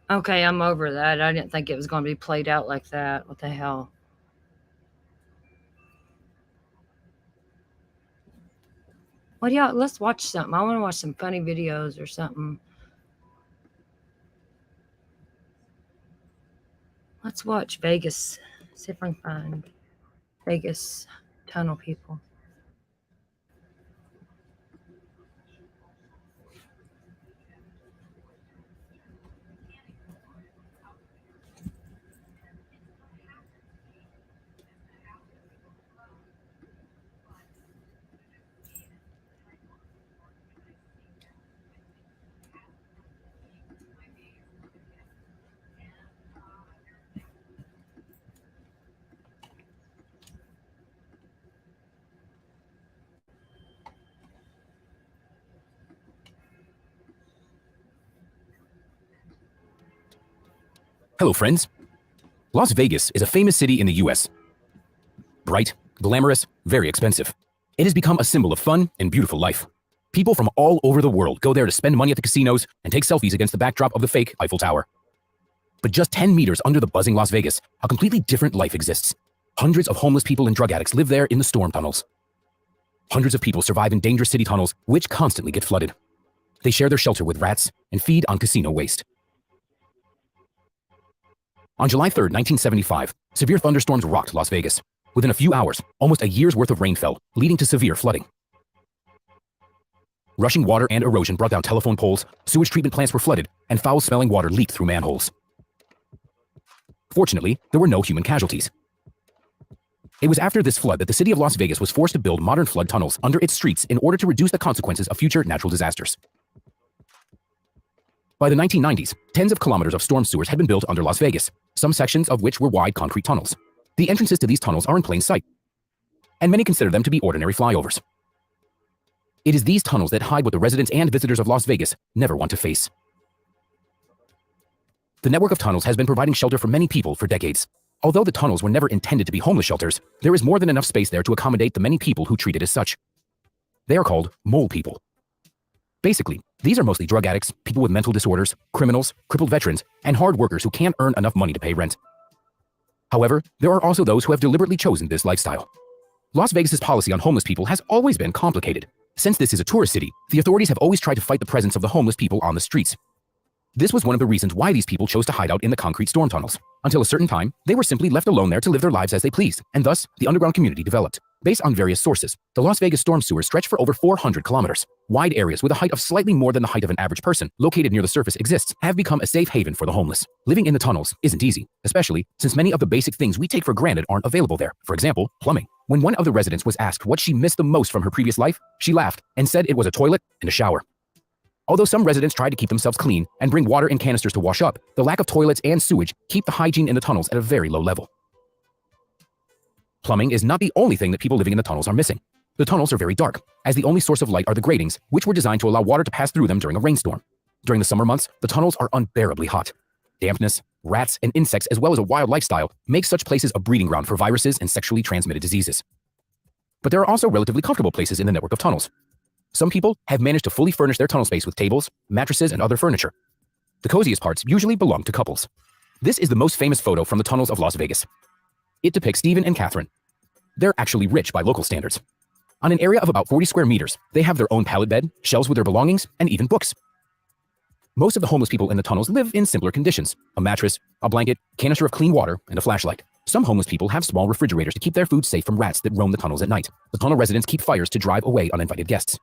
Okay, I'm over that. I didn't think it was going to be played out like that. What the hell? What y'all? Let's watch something. I want to watch some funny videos or something. Let's watch Vegas. See if I can find Vegas tunnel people. Hello, friends. Las Vegas is a famous city in the US. Bright, glamorous, very expensive. It has become a symbol of fun and beautiful life. People from all over the world go there to spend money at the casinos and take selfies against the backdrop of the fake Eiffel Tower. But just 10 meters under the buzzing Las Vegas, a completely different life exists. Hundreds of homeless people and drug addicts live there in the storm tunnels. Hundreds of people survive in dangerous city tunnels, which constantly get flooded. They share their shelter with rats and feed on casino waste. On July 3, 1975, severe thunderstorms rocked Las Vegas. Within a few hours, almost a year's worth of rain fell, leading to severe flooding. Rushing water and erosion brought down telephone poles, sewage treatment plants were flooded, and foul-smelling water leaked through manholes. Fortunately, there were no human casualties. It was after this flood that the city of Las Vegas was forced to build modern flood tunnels under its streets in order to reduce the consequences of future natural disasters. By the 1990s, tens of kilometers of storm sewers had been built under Las Vegas, some sections of which were wide concrete tunnels. The entrances to these tunnels are in plain sight, and many consider them to be ordinary flyovers. It is these tunnels that hide what the residents and visitors of Las Vegas never want to face. The network of tunnels has been providing shelter for many people for decades. Although the tunnels were never intended to be homeless shelters, there is more than enough space there to accommodate the many people who treat it as such. They are called mole people. Basically, these are mostly drug addicts, people with mental disorders, criminals, crippled veterans, and hard workers who can't earn enough money to pay rent. However, there are also those who have deliberately chosen this lifestyle. Las Vegas's policy on homeless people has always been complicated. Since this is a tourist city, the authorities have always tried to fight the presence of the homeless people on the streets. This was one of the reasons why these people chose to hide out in the concrete storm tunnels. Until a certain time, they were simply left alone there to live their lives as they pleased, and thus, the underground community developed. Based on various sources, the Las Vegas storm sewers stretch for over 400 kilometers. Wide areas with a height of slightly more than the height of an average person, located near the surface exists, have become a safe haven for the homeless. Living in the tunnels isn't easy, especially since many of the basic things we take for granted aren't available there. For example, plumbing. When one of the residents was asked what she missed the most from her previous life, she laughed and said it was a toilet and a shower. Although some residents try to keep themselves clean and bring water in canisters to wash up, the lack of toilets and sewage keep the hygiene in the tunnels at a very low level. Plumbing is not the only thing that people living in the tunnels are missing. The tunnels are very dark, as the only source of light are the gratings, which were designed to allow water to pass through them during a rainstorm. During the summer months, the tunnels are unbearably hot. Dampness, rats, and insects, as well as a wild lifestyle, make such places a breeding ground for viruses and sexually transmitted diseases. But there are also relatively comfortable places in the network of tunnels. Some people have managed to fully furnish their tunnel space with tables, mattresses, and other furniture. The coziest parts usually belong to couples. This is the most famous photo from the tunnels of Las Vegas. It depicts Stephen and Catherine. They're actually rich by local standards. On an area of about 40 square meters, they have their own pallet bed, shelves with their belongings, and even books. Most of the homeless people in the tunnels live in simpler conditions: a mattress, a blanket, canister of clean water, and a flashlight. Some homeless people have small refrigerators to keep their food safe from rats that roam the tunnels at night. The tunnel residents keep fires to drive away uninvited guests.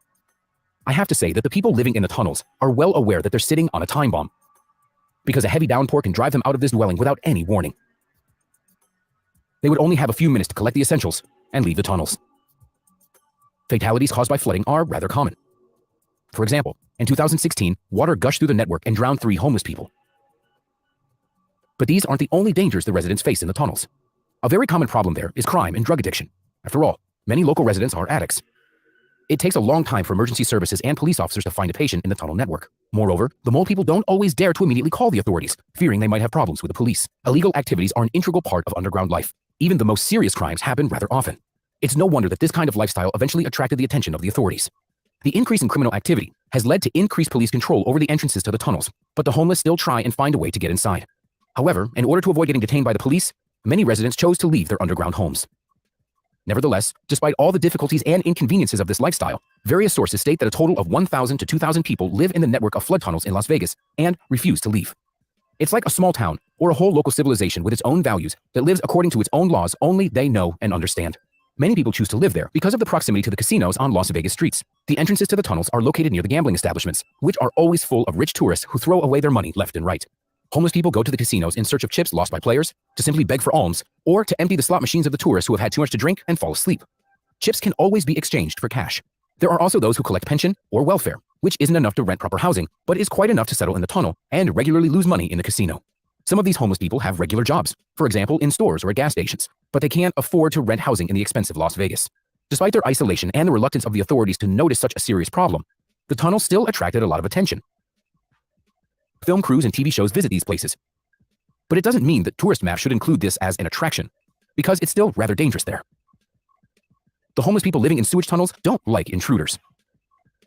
I have to say that the people living in the tunnels are well aware that they're sitting on a time bomb, because a heavy downpour can drive them out of this dwelling without any warning. They would only have a few minutes to collect the essentials and leave the tunnels. Fatalities caused by flooding are rather common. For example, in 2016, water gushed through the network and drowned 3 homeless people. But these aren't the only dangers the residents face in the tunnels. A very common problem there is crime and drug addiction. After all, many local residents are addicts. It takes a long time for emergency services and police officers to find a patient in the tunnel network. Moreover, the mole people don't always dare to immediately call the authorities, fearing they might have problems with the police. Illegal activities are an integral part of underground life. Even the most serious crimes happen rather often. It's no wonder that this kind of lifestyle eventually attracted the attention of the authorities. The increase in criminal activity has led to increased police control over the entrances to the tunnels, but the homeless still try and find a way to get inside. However, in order to avoid getting detained by the police, many residents chose to leave their underground homes. Nevertheless, despite all the difficulties and inconveniences of this lifestyle, various sources state that a total of 1,000 to 2,000 people live in the network of flood tunnels in Las Vegas and refuse to leave. It's like a small town or a whole local civilization with its own values that lives according to its own laws only they know and understand. Many people choose to live there because of the proximity to the casinos on Las Vegas streets. The entrances to the tunnels are located near the gambling establishments, which are always full of rich tourists who throw away their money left and right. Homeless people go to the casinos in search of chips lost by players, to simply beg for alms, or to empty the slot machines of the tourists who have had too much to drink and fall asleep. Chips can always be exchanged for cash. There are also those who collect pension or welfare, which isn't enough to rent proper housing, but is quite enough to settle in the tunnel and regularly lose money in the casino. Some of these homeless people have regular jobs, for example, in stores or at gas stations, but they can't afford to rent housing in the expensive Las Vegas. Despite their isolation and the reluctance of the authorities to notice such a serious problem, the tunnel still attracted a lot of attention. Film crews and TV shows visit these places. But it doesn't mean that tourist maps should include this as an attraction, because it's still rather dangerous there. The homeless people living in sewage tunnels don't like intruders.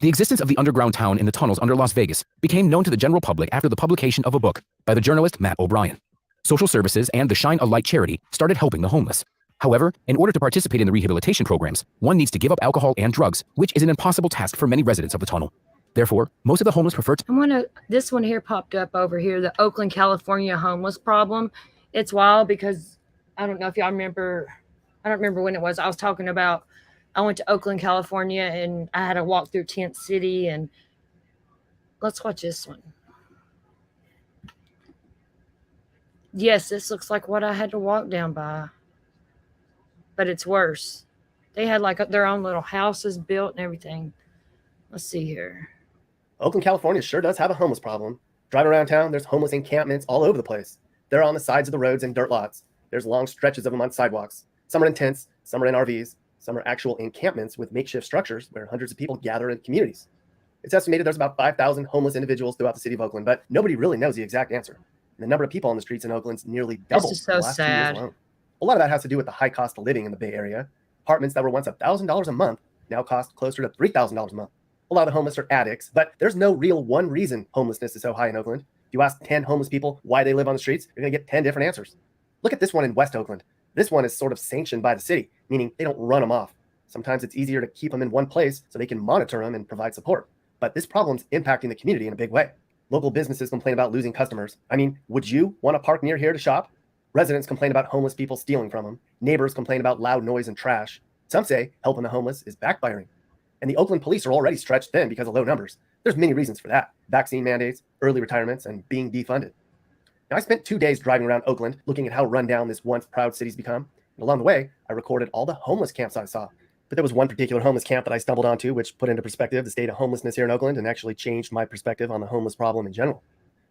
The existence of the underground town in the tunnels under Las Vegas became known to the general public after the publication of a book by the journalist Matt O'Brien. Social services and the Shine a Light charity started helping the homeless. However, in order to participate in the rehabilitation programs, one needs to give up alcohol and drugs, which is an impossible task for many residents of the tunnel. Therefore, most of the homeless prefer to... This one here popped up over here, the Oakland, California homeless problem. It's wild because I don't know if y'all remember, I don't remember when it was. I was talking about, I went to Oakland, California, and I had to walk through Tent City. And let's watch this one. Yes, this looks like what I had to walk down by, but it's worse. They had like their own little houses built and everything. Let's see here. Oakland, California sure does have a homeless problem. Driving around town, there's homeless encampments all over the place. They're on the sides of the roads and dirt lots. There's long stretches of them on sidewalks. Some are in tents, some are in RVs, some are actual encampments with makeshift structures where hundreds of people gather in communities. It's estimated there's about 5,000 homeless individuals throughout the city of Oakland, but nobody really knows the exact answer. And the number of people on the streets in Oakland's nearly doubled in the last 2 years alone. A lot of that has to do with the high cost of living in the Bay Area. Apartments that were once $1,000 a month now cost closer to $3,000 a month. A lot of the homeless are addicts, but there's no real one reason homelessness is so high in Oakland. If you ask 10 homeless people why they live on the streets, you're going to get 10 different answers. Look at this one in West Oakland. This one is sort of sanctioned by the city, meaning they don't run them off. Sometimes it's easier to keep them in one place so they can monitor them and provide support. But this problem's impacting the community in a big way. Local businesses complain about losing customers. I mean, would you want to park near here to shop? Residents complain about homeless people stealing from them. Neighbors complain about loud noise and trash. Some say helping the homeless is backfiring. And the Oakland police are already stretched thin because of low numbers. There's many reasons for that. Vaccine mandates, early retirements, and being defunded. Now, I spent 2 days driving around Oakland looking at how rundown this once proud city's become. And along the way, I recorded all the homeless camps I saw. But there was one particular homeless camp that I stumbled onto, which put into perspective the state of homelessness here in Oakland and actually changed my perspective on the homeless problem in general.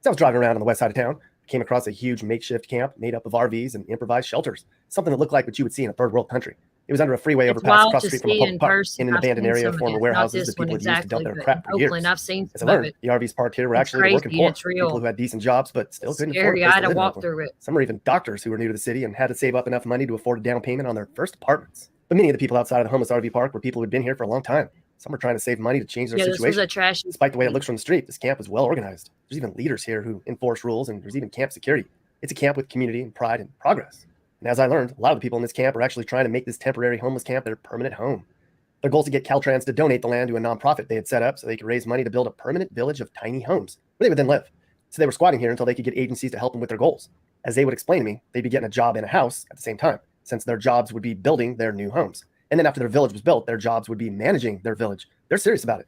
As I was driving around on the west side of town, I came across a huge makeshift camp made up of RVs and improvised shelters, something that looked like what you would see in a third world country. It was under a freeway It's overpass wild across to the street from a see public in park person. in an I've abandoned seen area some of of former it, not warehouses this that one people had used to dump exactly, their but crap for years. Oakland, I've seen As I some of learned, it. the RVs parked here were It's actually the working crazy, and poor, it's people real. who had decent jobs but still couldn't afford a Scary. place I had to to live in walk Oakland. through it. Some were even doctors who were new to the city and had to save up enough money to afford a down payment on their first apartments. But many of the people outside of the homeless RV park were people who had been here for a long time. Some were trying to save money to change their Yeah, this was situation. a trashy Despite the way it city. looks from the street, this camp is well organized. There's even leaders here who enforce rules, and there's even camp security. It's a camp with community and pride and progress. And as I learned, a lot of the people in this camp are actually trying to make this temporary homeless camp their permanent home. Their goal is to get Caltrans to donate the land to a nonprofit they had set up so they could raise money to build a permanent village of tiny homes where they would then live. So they were squatting here until they could get agencies to help them with their goals. As they would explain to me, they'd be getting a job in a house at the same time, since their jobs would be building their new homes. And then after their village was built, their jobs would be managing their village. They're serious about it.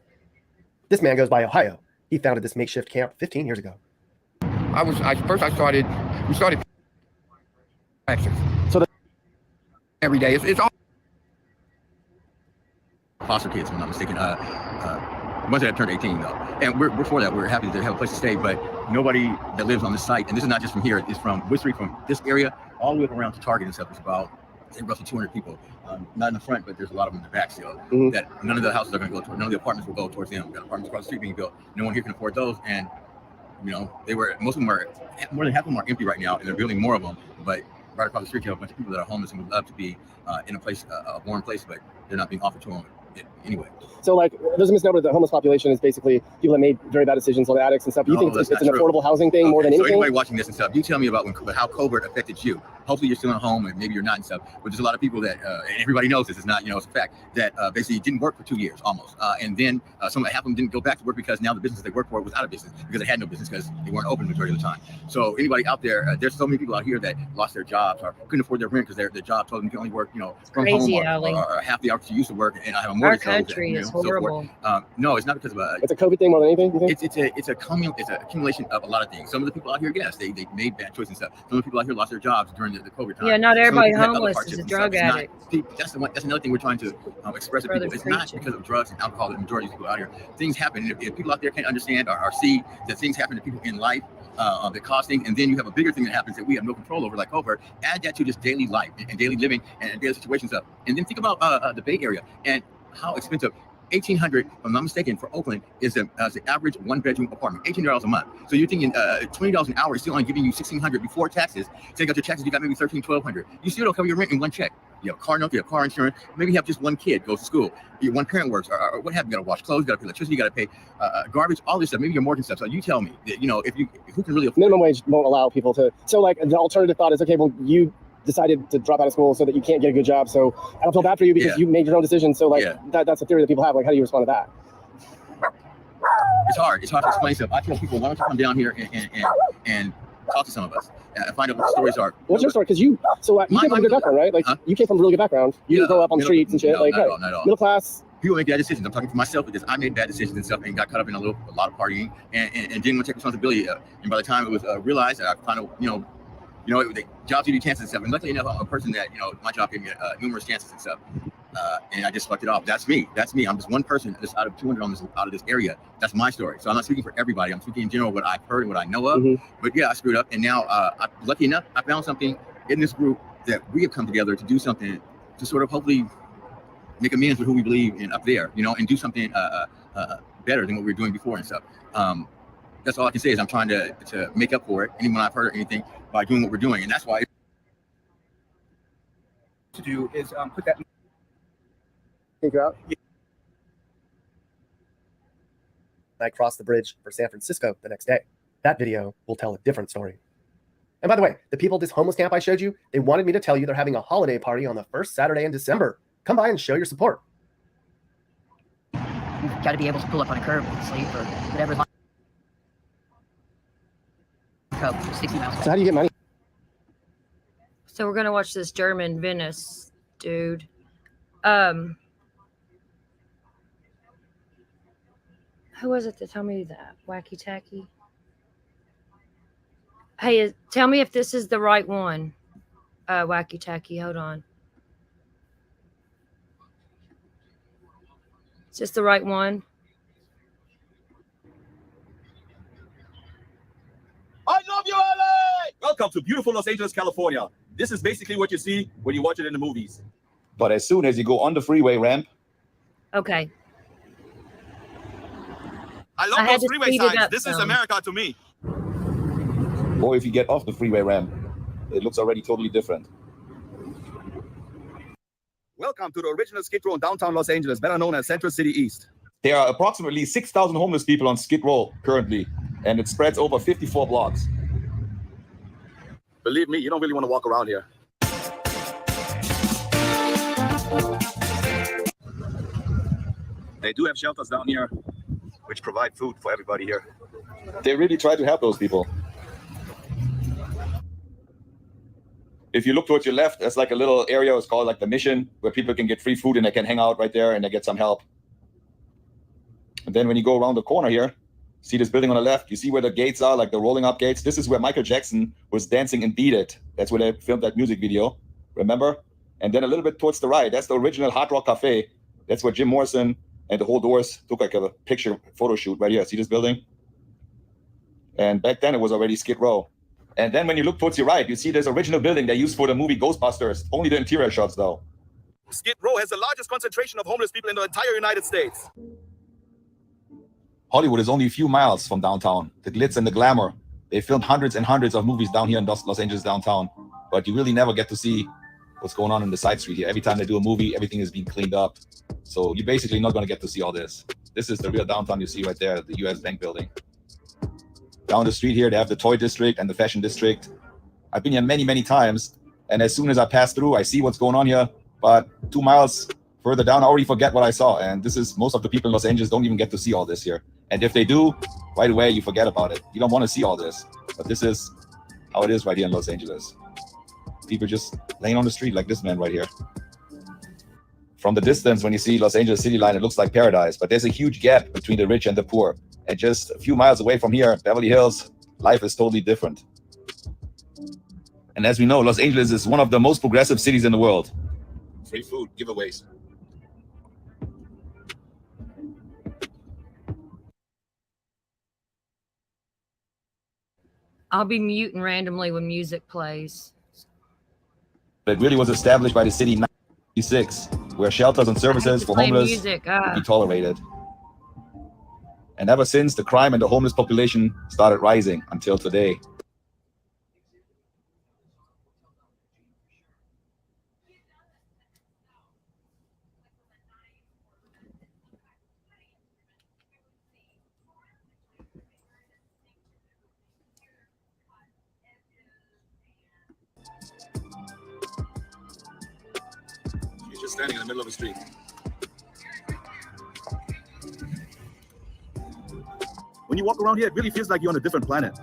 This man goes by Ohio. He founded this makeshift camp 15 years ago. We started actions. So every day, it's all foster kids, if I'm not mistaken. Ones that have turned 18 though, and we're for that. We're happy that they have a place to stay, but nobody that lives on this site, and this is not just from here, it's from Wood Street, from this area all the way around to Target and stuff. It's about, I think, roughly 200 people. Not in the front, but there's a lot of them in the back still. That none of the houses are going to go towards, none of the apartments will go towards them. We've got apartments across the street being built. No one here can afford those, and you know, most of them are, more than half of them are empty right now, and they're building more of them. But right across the street, you have a bunch of people that are homeless and would love to be in a place, a warm place, but they're not being offered to them anyway. So, like, there's a misnomer that the homeless population is basically people that made very bad decisions, like addicts and stuff. Do you think it's an affordable housing thing more than anything? So anybody watching this and stuff, you tell me about how COVID affected you. Hopefully you're still at home and maybe you're not and stuff, but there's a lot of people that, and everybody knows this, it's not, it's a fact, that basically didn't work for 2 years almost. And then half of them didn't go back to work because now the business they worked for was out of business because they had no business because they weren't open the majority of the time. So anybody out there, there's so many people out here that lost their jobs or couldn't afford their rent because their job told them you can only work, from home or half the hours you used to work, and I have a mortgage. Our country is horrible. No, it's not because of it's a COVID thing more than anything. You think? It's an accumulation of a lot of things. Some of the people out here, yes, they made bad choices and stuff. Some of the people out here lost their jobs during the COVID time. Yeah, not everybody homeless is a drug addict. That's another thing we're trying to express to people. It's not because of drugs and alcohol that the majority of people out here. Things happen. If people out there can't understand or see that things happen to people in life, that cause things, and then you have a bigger thing that happens that we have no control over, like COVID. Add that to just daily life and daily living and daily situations up, and then think about the Bay Area and how expensive. $1,800, if I'm not mistaken, for Oakland is the average one-bedroom apartment, $18 a month. So you're thinking $20 an hour is still only giving you $1,600 before taxes. Take out your taxes, you got maybe $1,300, $1,200. You still don't cover your rent in one check. You have car note, you have car insurance. Maybe you have just one kid goes to school. Your one parent works, or what have you? You got to wash clothes, you got to pay electricity, you got to pay garbage, all this stuff. Maybe your mortgage stuff. So you tell me that who can really afford minimum wage won't allow people to. So like the alternative thought is, okay, well, you decided to drop out of school so that you can't get a good job. So I don't feel bad for you because you made your own decision. So like that's a theory that people have. Like, how do you respond to that? It's hard. It's hard to explain stuff. I tell people, why don't you come down here and talk to some of us and find out what the stories are. What's your story? Because you came from a good background, right? Like you came from a really good background. You didn't grow up on the streets and shit. Not at all. Middle class. People make bad decisions. I'm talking for myself because I made bad decisions and stuff and got caught up in a lot of partying and didn't want to take responsibility. And by the time it was realized, I kind of, the jobs give you chances and stuff. And luckily enough, I'm a person that, my job gave me numerous chances and stuff. And I just fucked it off. That's me. I'm just one person just out of 200 out of this area. That's my story. So I'm not speaking for everybody. I'm speaking in general what I've heard and what I know of. But yeah, I screwed up. And now, lucky enough, I found something in this group that we have come together to do something to sort of hopefully make amends with who we believe in up there, and do something better than what we were doing before and stuff. That's all I can say is I'm trying to make up for it. Anyone I've heard or anything by doing what we're doing. And that's why to do is put that. Take her out. I crossed the bridge for San Francisco the next day. That video will tell a different story. And by the way, the people at this homeless camp I showed you, they wanted me to tell you they're having a holiday party on the first Saturday in December. Come by and show your support. You've got to be able to pull up on a curb and sleep or whatever. Curb, 60 miles. So how do you get money? So we're gonna watch this German Venice dude. Who was it that told me that? Wacky Tacky? Hey, tell me if this is the right one. Wacky Tacky, hold on. Is this the right one? I love you, LA! Welcome to beautiful Los Angeles, California. This is basically what you see when you watch it in the movies. But as soon as you go on the freeway ramp, Okay. I I love had those to freeway speed it signs. up This is some. America to me. or if you get off the freeway ramp, it looks already totally different. Welcome to the original Skid Row in downtown Los Angeles, better known as Central City East. There are approximately 6,000 homeless people on Skid Row currently, and it spreads over 54 blocks. Believe me, you don't really want to walk around here. They do have shelters down here, which provide food for everybody here. They really try to help those people. If you look towards your left, there's like a little area, it's called like the Mission, where people can get free food and they can hang out right there and they get some help. And then when you go around the corner here, see this building on the left, you see where the gates are, like the rolling up gates. This is where Michael Jackson was dancing in Beat It. That's where they filmed that music video, remember? And then a little bit towards the right, that's the original Hard Rock Cafe. That's where Jim Morrison and the whole Doors took like a picture photo shoot right here. See this building? And back then it was already Skid Row. And then when you look towards your right, you see this original building they used for the movie Ghostbusters. Only the interior shots though. Skid Row has the largest concentration of homeless people in the entire United States. Hollywood is only a few miles from downtown. The glitz and the glamour. They filmed hundreds and hundreds of movies down here in Los Angeles downtown. But you really never get to see what's going on in the side street here. Every time they do a movie, everything is being cleaned up. So you're basically not going to get to see all this. This is the real downtown you see right there, the US Bank building. Down the street here, they have the toy district and the fashion district. I've been here many, many times. And as soon as I pass through, I see what's going on here. But 2 miles further down, I already forget what I saw. And this is, most of the people in Los Angeles don't even get to see all this here. And if they do, right away, you forget about it. You don't want to see all this. But this is how it is right here in Los Angeles. People just laying on the street like this man right here. From the distance, when you see Los Angeles city line, it looks like paradise. But there's a huge gap between the rich and the poor. And just a few miles away from here, Beverly Hills, life is totally different. And as we know, Los Angeles is one of the most progressive cities in the world. Free food, giveaways. I'll be muting randomly when music plays. It really was established by the city in 1996, where shelters and services for homeless music. would be tolerated. And ever since, the crime and the homeless population started rising until today. He's just standing in the middle of the street. When you walk around here, it really feels like you're on a different planet.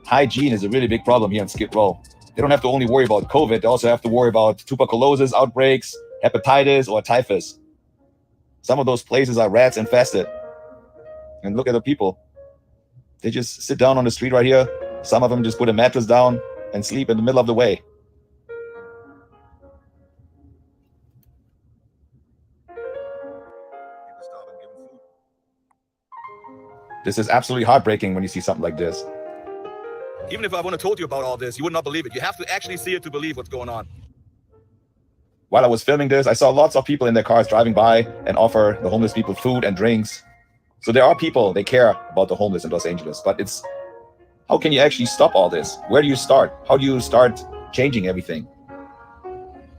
Hygiene is a really big problem here in Skid Row. They don't have to only worry about COVID, they also have to worry about tuberculosis outbreaks, hepatitis, or typhus. Some of those places are rats infested. And look at the people. They just sit down on the street right here. Some of them just put a mattress down and sleep in the middle of the way. This is absolutely heartbreaking when you see something like this. Even if I wouldn't have told you about all this, you would not believe it. You have to actually see it to believe what's going on. While I was filming this, I saw lots of people in their cars driving by and offer the homeless people food and drinks. So there are people, they care about the homeless in Los Angeles, but it's, how can you actually stop all this? Where do you start? How do you start changing everything?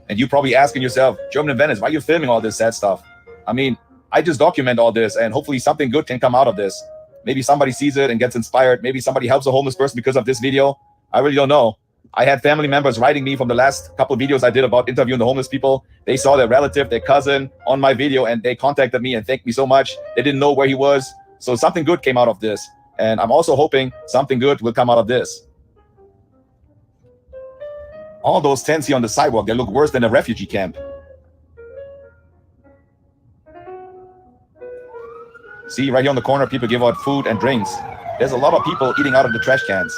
And you're probably asking yourself, German in Venice, why are you filming all this sad stuff? I mean, I just document all this and hopefully something good can come out of this. Maybe somebody sees it and gets inspired. Maybe somebody helps a homeless person because of this video. I really don't know. I had family members writing me from the last couple of videos I did about interviewing the homeless people. They saw their relative, their cousin on my video, and they contacted me and thanked me so much. They didn't know where he was. So something good came out of this. And I'm also hoping something good will come out of this. All those tents here on the sidewalk, they look worse than a refugee camp. See, right here on the corner, people give out food and drinks. There's a lot of people eating out of the trash cans.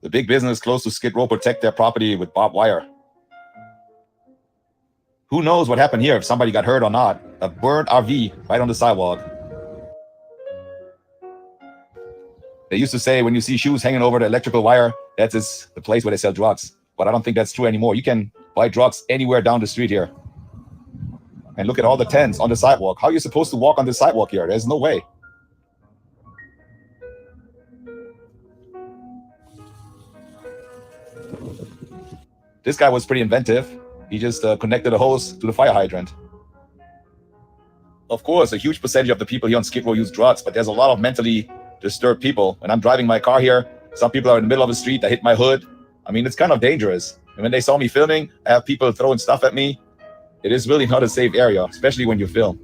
The big business close to Skid Row protect their property with barbed wire. Who knows what happened here, if somebody got hurt or not. A burned RV right on the sidewalk. They used to say when you see shoes hanging over the electrical wire, that's the place where they sell drugs. But I don't think that's true anymore. You can buy drugs anywhere down the street here. And look at all the tents on the sidewalk. How are you supposed to walk on the sidewalk here? There's no way. This guy was pretty inventive. He just connected a hose to the fire hydrant. Of course, a huge percentage of the people here on Skid Row use drugs, but there's a lot of mentally disturbed people. When I'm driving my car here, some people are in the middle of the street that hit my hood. I mean, it's kind of dangerous. And when they saw me filming, I have people throwing stuff at me. It is really not a safe area, especially when you film.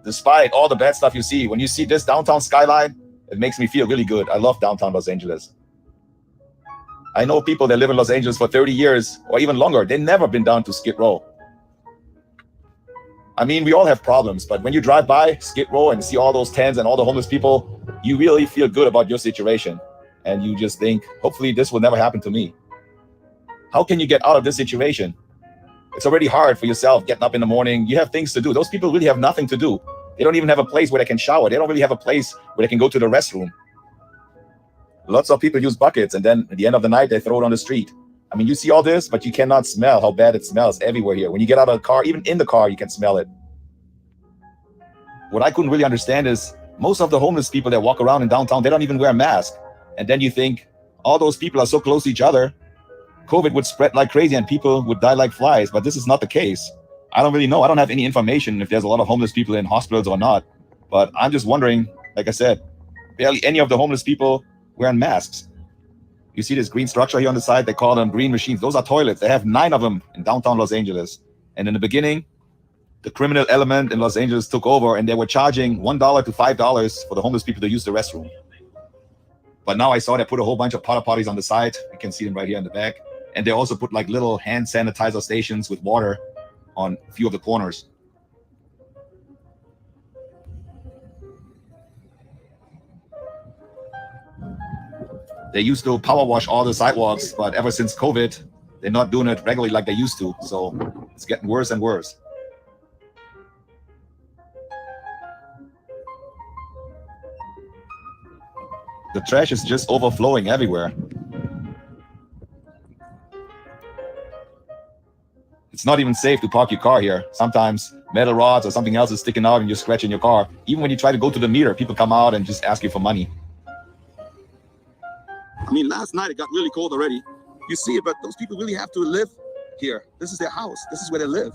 Despite all the bad stuff you see, when you see this downtown skyline, it makes me feel really good. I love downtown Los Angeles. I know people that live in Los Angeles for 30 years or even longer. They've never been down to Skid Row. I mean, we all have problems, but when you drive by Skid Row and see all those tents and all the homeless people, you really feel good about your situation. And you just think, hopefully this will never happen to me. How can you get out of this situation? It's already hard for yourself getting up in the morning. You have things to do. Those people really have nothing to do. They don't even have a place where they can shower. They don't really have a place where they can go to the restroom. Lots of people use buckets, and then at the end of the night, they throw it on the street. I mean, you see all this, but you cannot smell how bad it smells everywhere here. When you get out of the car, even in the car, you can smell it. What I couldn't really understand is most of the homeless people that walk around in downtown, they don't even wear a mask. And then you think, all those people are so close to each other, COVID would spread like crazy and people would die like flies, but this is not the case. I don't really know. I don't have any information if there's a lot of homeless people in hospitals or not. But I'm just wondering, like I said, barely any of the homeless people wearing masks. You see this green structure here on the side? They call them green machines. Those are toilets. They have 9 of them in downtown Los Angeles. And in the beginning, the criminal element in Los Angeles took over and they were charging $1 to $5 for the homeless people to use the restroom. But now I saw they put a whole bunch of porta potties on the side. You can see them right here in the back. And they also put like little hand sanitizer stations with water on a few of the corners. They used to power wash all the sidewalks, but ever since COVID, they're not doing it regularly like they used to. So it's getting worse and worse. The trash is just overflowing everywhere. It's not even safe to park your car here. Sometimes metal rods or something else is sticking out and you're scratching your car. Even when you try to go to the meter, people come out and just ask you for money. I mean, last night it got really cold already. You see it, but those people really have to live here. This is their house. This is where they live.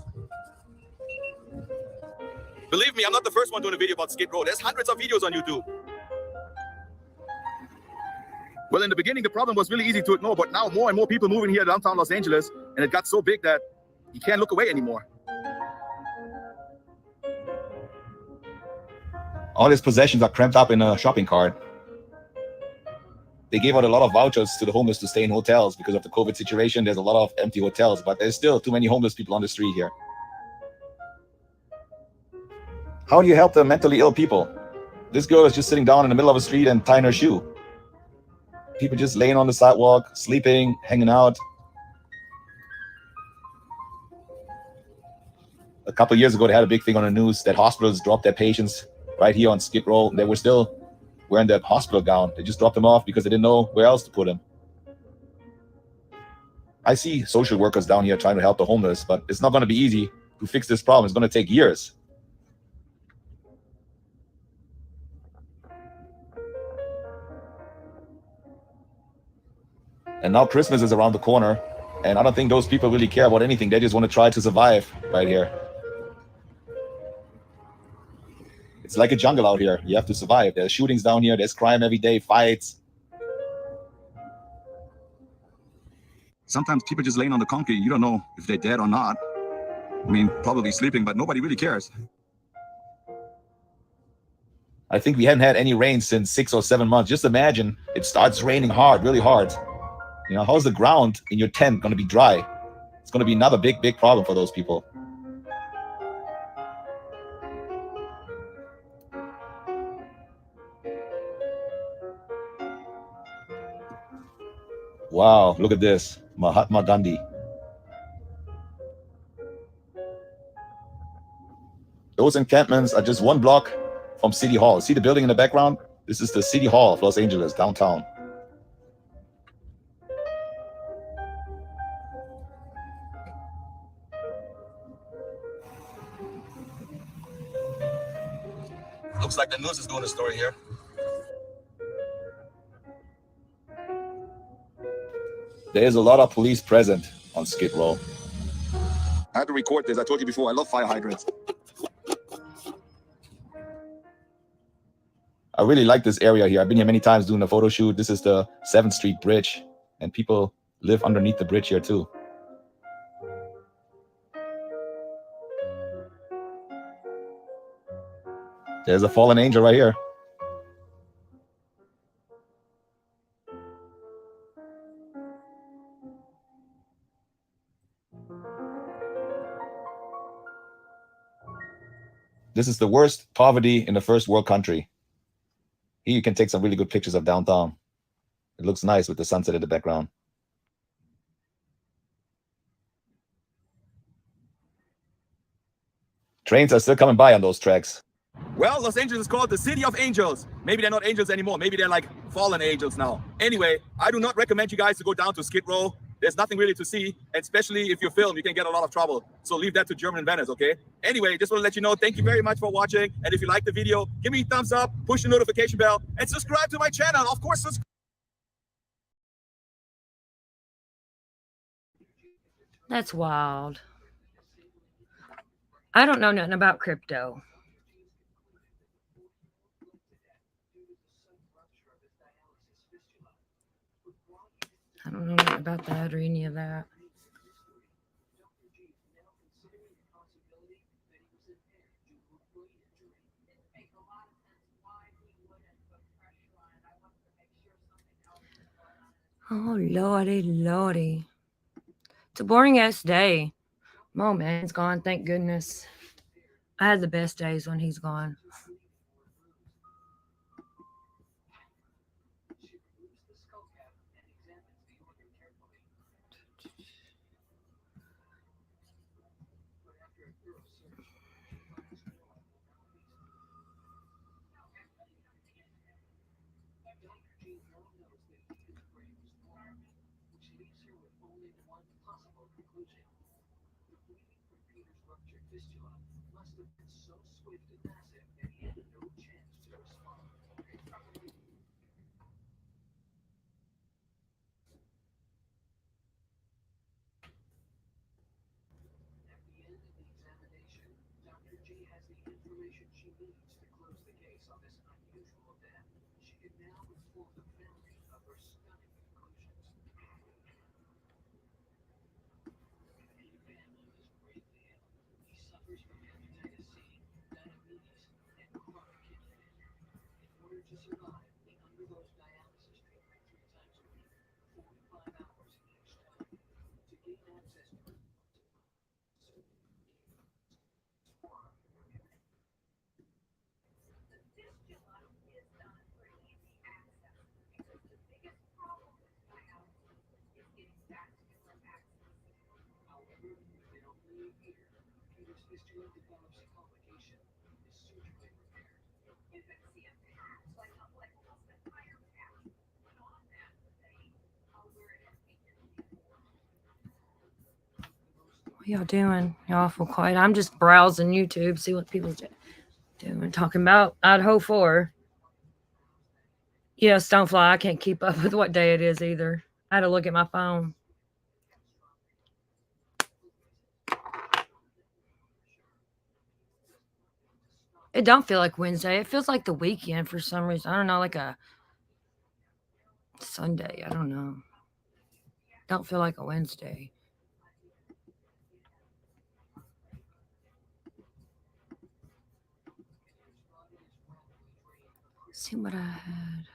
Believe me, I'm not the first one doing a video about Skid Row. There's hundreds of videos on YouTube. Well, in the beginning, the problem was really easy to ignore, but now more and more people moving here to downtown Los Angeles, and it got so big that you can't look away anymore. All his possessions are cramped up in a shopping cart. They gave out a lot of vouchers to the homeless to stay in hotels because of the COVID situation. There's a lot of empty hotels, but there's still too many homeless people on the street here. How do you help the mentally ill people? This girl is just sitting down in the middle of the street and tying her shoe. People just laying on the sidewalk, sleeping, hanging out. A couple of years ago, they had a big thing on the news that hospitals dropped their patients right here on Skid Row. They were still wearing that hospital gown. They just dropped them off because they didn't know where else to put them. I see social workers down here trying to help the homeless, but it's not going to be easy to fix this problem. It's going to take years. And now Christmas is around the corner, and I don't think those people really care about anything. They just want to try to survive right here. It's like a jungle out here. You have to survive. There's shootings down here. There's crime every day, fights. Sometimes people just laying on the concrete. You don't know if they're dead or not. I mean, probably sleeping, but nobody really cares. I think we haven't had any rain since 6 or 7 months. Just imagine it starts raining hard, really hard. You know, how's the ground in your tent going to be dry? It's going to be another big, big problem for those people. Wow, look at this. Mahatma Gandhi. Those encampments are just 1 block from City Hall. See the building in the background? This is the City Hall of Los Angeles, downtown. Looks like the news is doing a story here. There is a lot of police present on Skid Row. I had to record this. I told you before, I love fire hydrants. I really like this area here. I've been here many times doing a photo shoot. This is the 7th Street Bridge, and people live underneath the bridge here too. There's a fallen angel right here. This is the worst poverty in a first world country. Here you can take some really good pictures of downtown. It looks nice with the sunset in the background. Trains are still coming by on those tracks. Well, Los Angeles is called the City of Angels. Maybe they're not angels anymore. Maybe they're like fallen angels now. Anyway, I do not recommend you guys to go down to Skid Row. There's nothing really to see, and especially if you film, you can get a lot of trouble. So leave that to German inventors, okay? Anyway, just want to let you know, thank you very much for watching. And if you like the video, give me a thumbs up, push the notification bell, and subscribe to my channel. Of course, subscribe. That's wild. I don't know nothing about crypto. I don't know nothing about that or any of that. Oh, lordy, lordy. It's a boring ass day. Oh, man, he's gone. Thank goodness. I had the best days when he's gone. What y'all doing? Y'all awful quiet. I'm just browsing YouTube, see what people doing. Talking about Idaho 4. Yeah, Stonefly. I can't keep up with what day it is either. I had to look at my phone. It don't feel like Wednesday. It feels like the weekend for some reason. I don't know, like a Sunday. I don't know. Don't feel like a Wednesday. See what I had.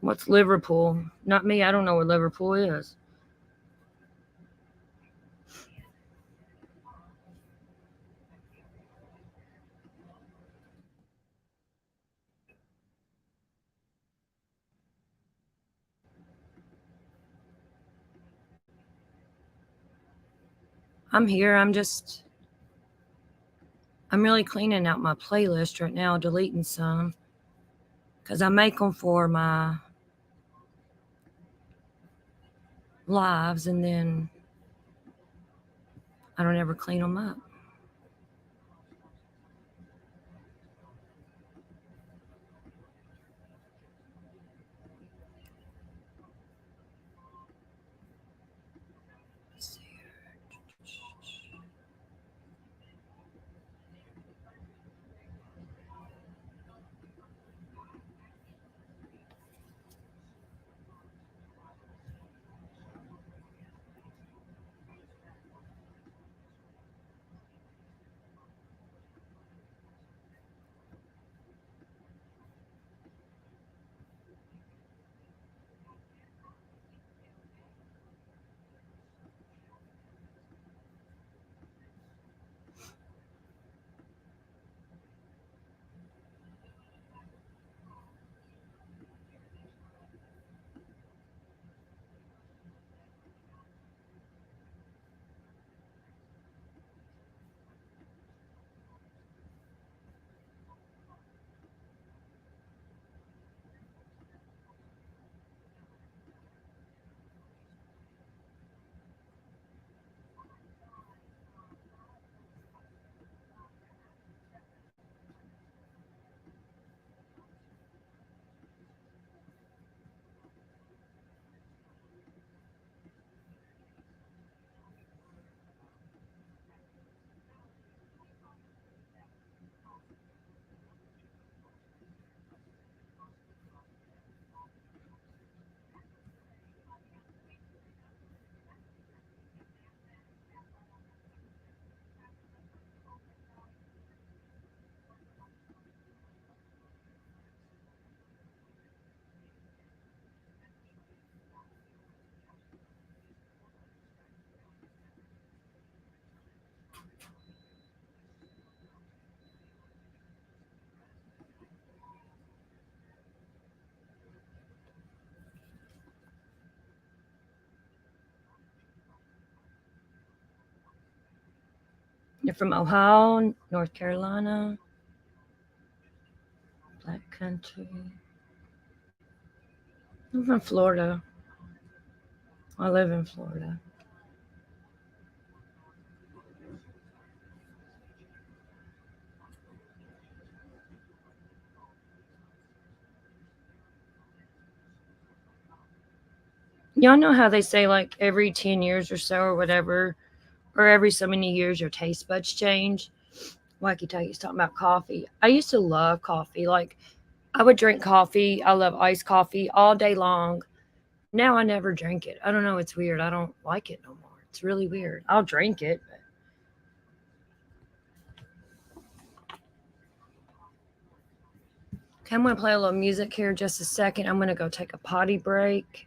What's Liverpool? Not me. I don't know where Liverpool is. I'm here. I'm really cleaning out my playlist right now, deleting some. Because I make them for my lives and then I don't ever clean them up. You're from Ohio, North Carolina, Black Country. I'm from Florida. I live in Florida. Y'all know how they say like every 10 years or so or whatever, or every so many years your taste buds change? Wacky Takey's talking about coffee. I used to love coffee. Like I would drink coffee. I love iced coffee all day long. Now I never drink it. I don't know. It's weird. I don't like it no more. It's really weird. I'll drink it. But... Okay, I'm going to play a little music here just a second. I'm going to go take a potty break.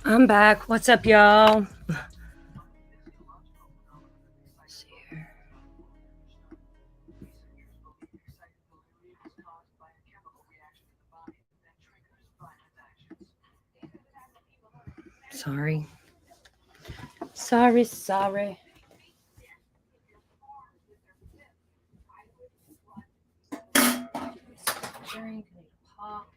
I'm back. What's up, y'all? Let's see here. Sorry. Sorry. Drink, pop.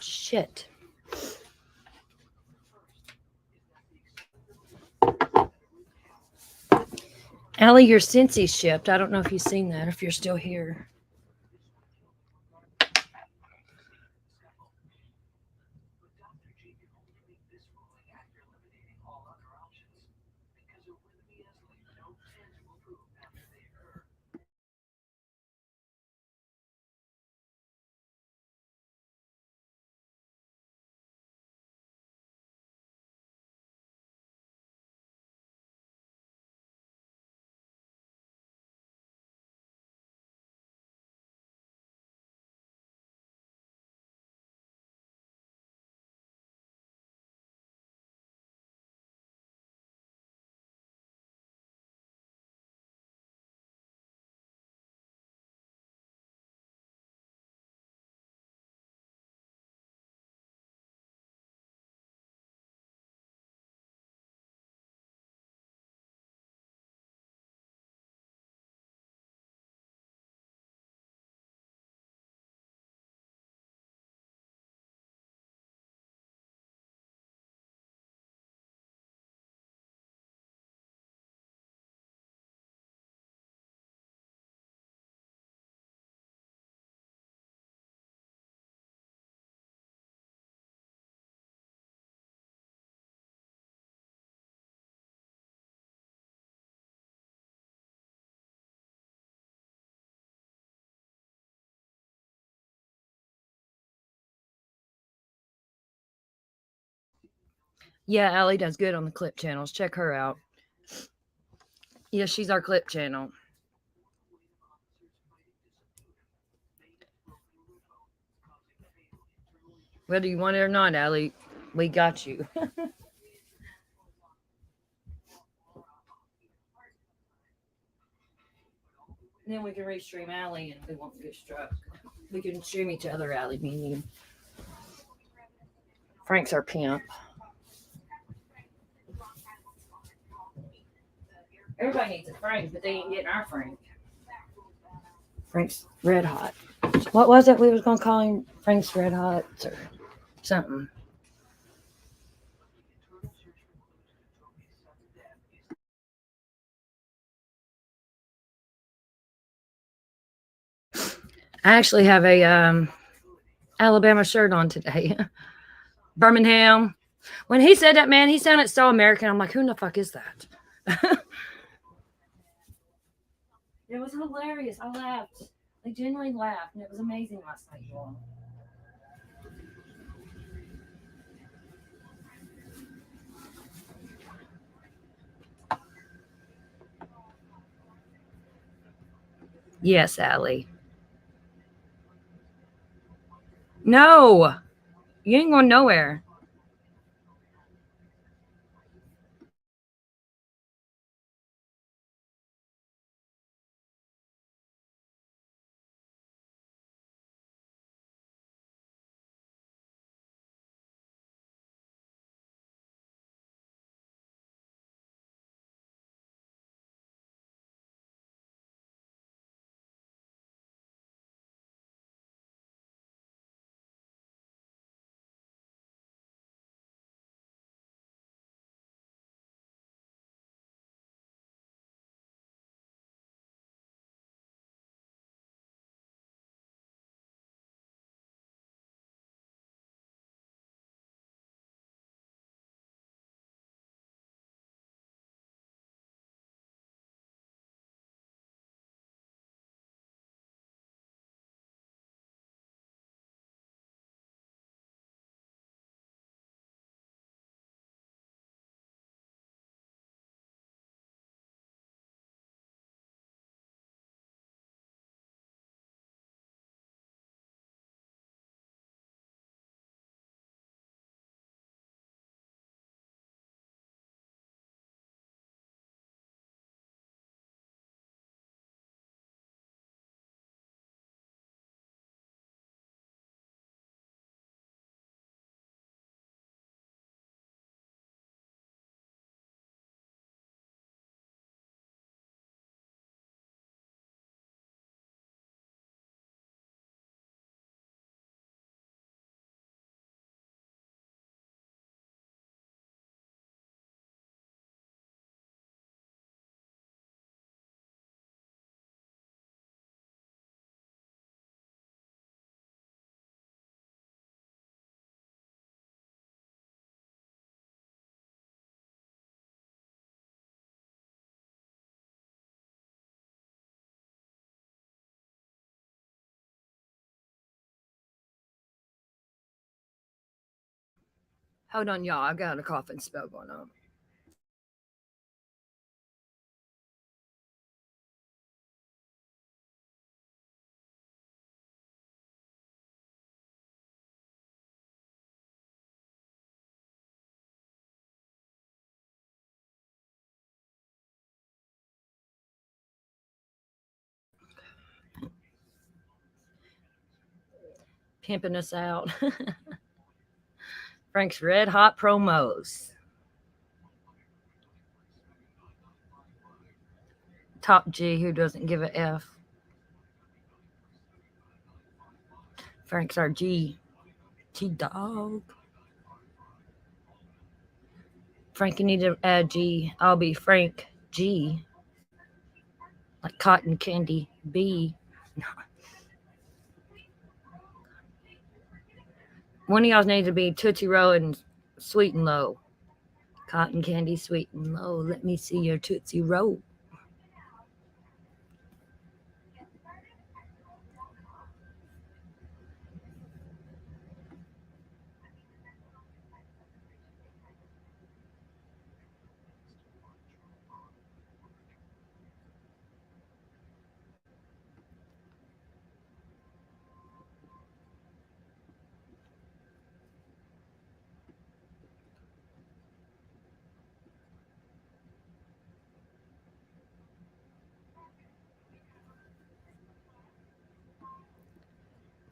Shit. Allie, your Cincy shipped. I don't know if you've seen that, if you're still here. Yeah, Allie does good on the clip channels. Check her out. Yeah, she's our clip channel. Whether you want it or not, Allie, we got you. Then we can restream Allie and we won't get struck. We can stream each other, Allie, me and you. Frank's our pimp. Everybody needs a Frank, but they ain't getting our Frank. Frank's Red Hot. What was it we was going to call him? Frank's Red Hot or something. I actually have a Alabama shirt on today. Birmingham. When he said that, man, he sounded so American. I'm like, who the fuck is that? It was hilarious. I laughed. I genuinely laughed, and it was amazing last night, you all. Yes, Allie. No, you ain't going nowhere. Hold on, y'all. I got a coughing spell going on. Pimping us out. Frank's red hot promos. Top G, who doesn't give a F. Frank's our G. G dog. Frank, you need to add G. I'll be Frank G. Like cotton candy B. One of y'all need to be Tootsie Roll and Sweet and Low. Cotton candy, sweet and low. Let me see your Tootsie Roll.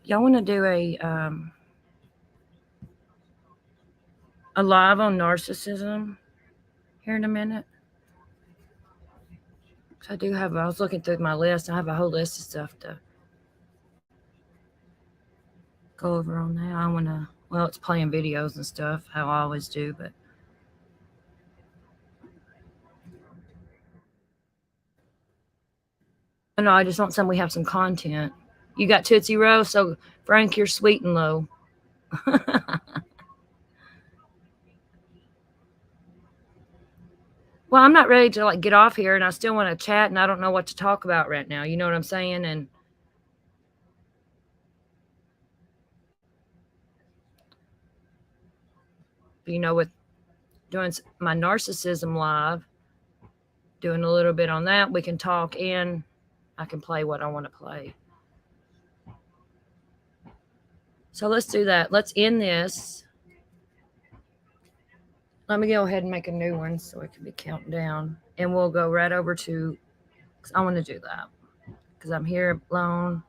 Y'all want to do a live on narcissism here in a minute? I do have. I was looking through my list. I have a whole list of stuff to go over on that. I want to. Well, it's playing videos and stuff, how I always do, but. No, I just want we have some content. You got Tootsie Roll, so Frank, you're Sweet and Low. Well, I'm not ready to like get off here, and I still want to chat, and I don't know what to talk about right now. You know what I'm saying? And with doing my narcissism live, doing a little bit on that, we can talk, and I can play what I want to play. So let's do that. Let's end this. Let me go ahead and make a new one so it can be counting down. And we'll go right over to, because I want to do that. Because I'm here alone.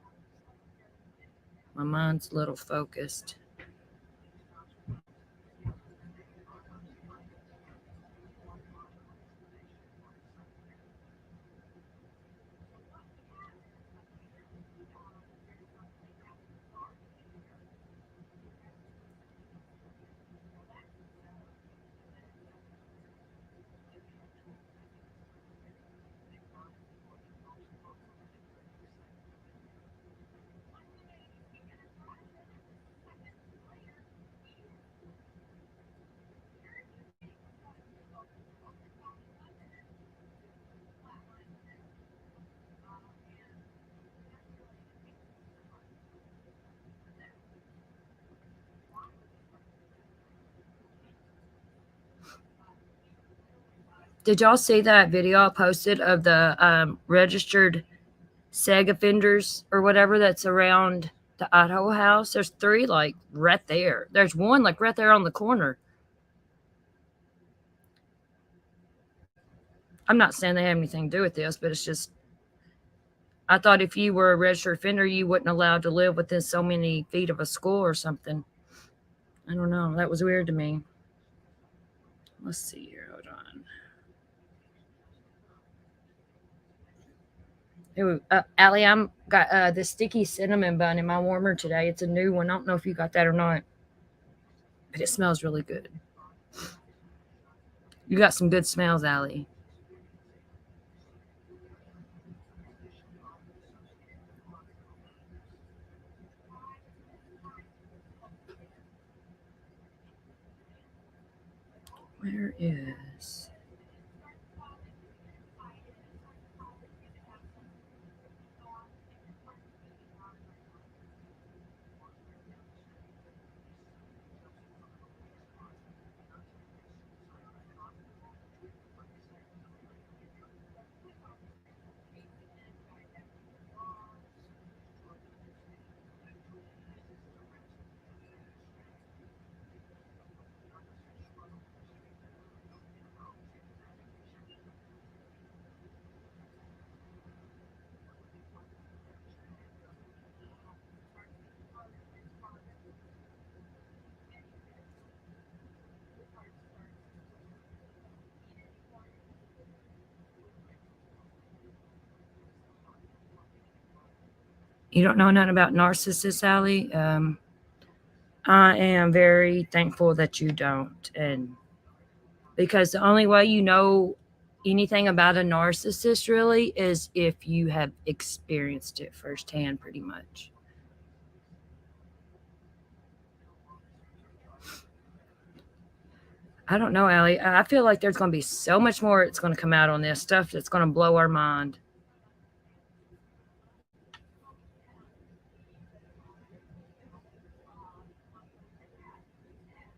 My mind's a little focused. Did y'all see that video I posted of the registered SEG offenders or whatever that's around the Idaho house? There's 3 like right there. There's one like right there on the corner. I'm not saying they have anything to do with this, but it's just, I thought if you were a registered offender, you wasn't allowed to live within so many feet of a school or something. I don't know. That was weird to me. Let's see here. Hold on. Ooh, Allie, I'm got the sticky cinnamon bun in my warmer today. It's a new one. I don't know if you got that or not, but it smells really good. You got some good smells, Allie. Where is... You don't know nothing about narcissists, Allie? I am very thankful that you don't. And because the only way you know anything about a narcissist really is if you have experienced it firsthand, pretty much. I don't know, Allie. I feel like there's going to be so much more that's going to come out on this stuff that's going to blow our mind.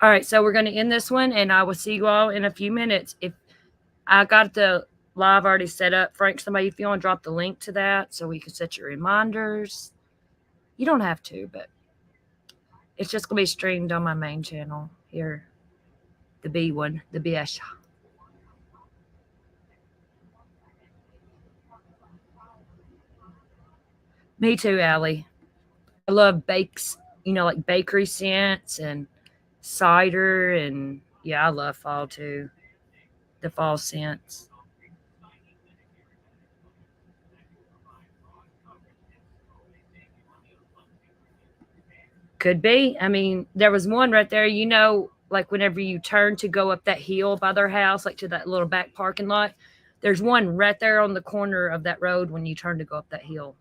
All right, so we're going to end this one, and I will see you all in a few minutes. If I got the live already set up, Frank, somebody, if you want to drop the link to that so we can set your reminders. You don't have to, but it's just going to be streamed on my main channel here. The B one, the BS. Me too, Allie. I love bakes, like bakery scents and cider, and yeah, I love fall too. The fall scents. Could be. I mean, there was one right there, like whenever you turn to go up that hill by their house, like to that little back parking lot, there's one right there on the corner of that road when you turn to go up that hill.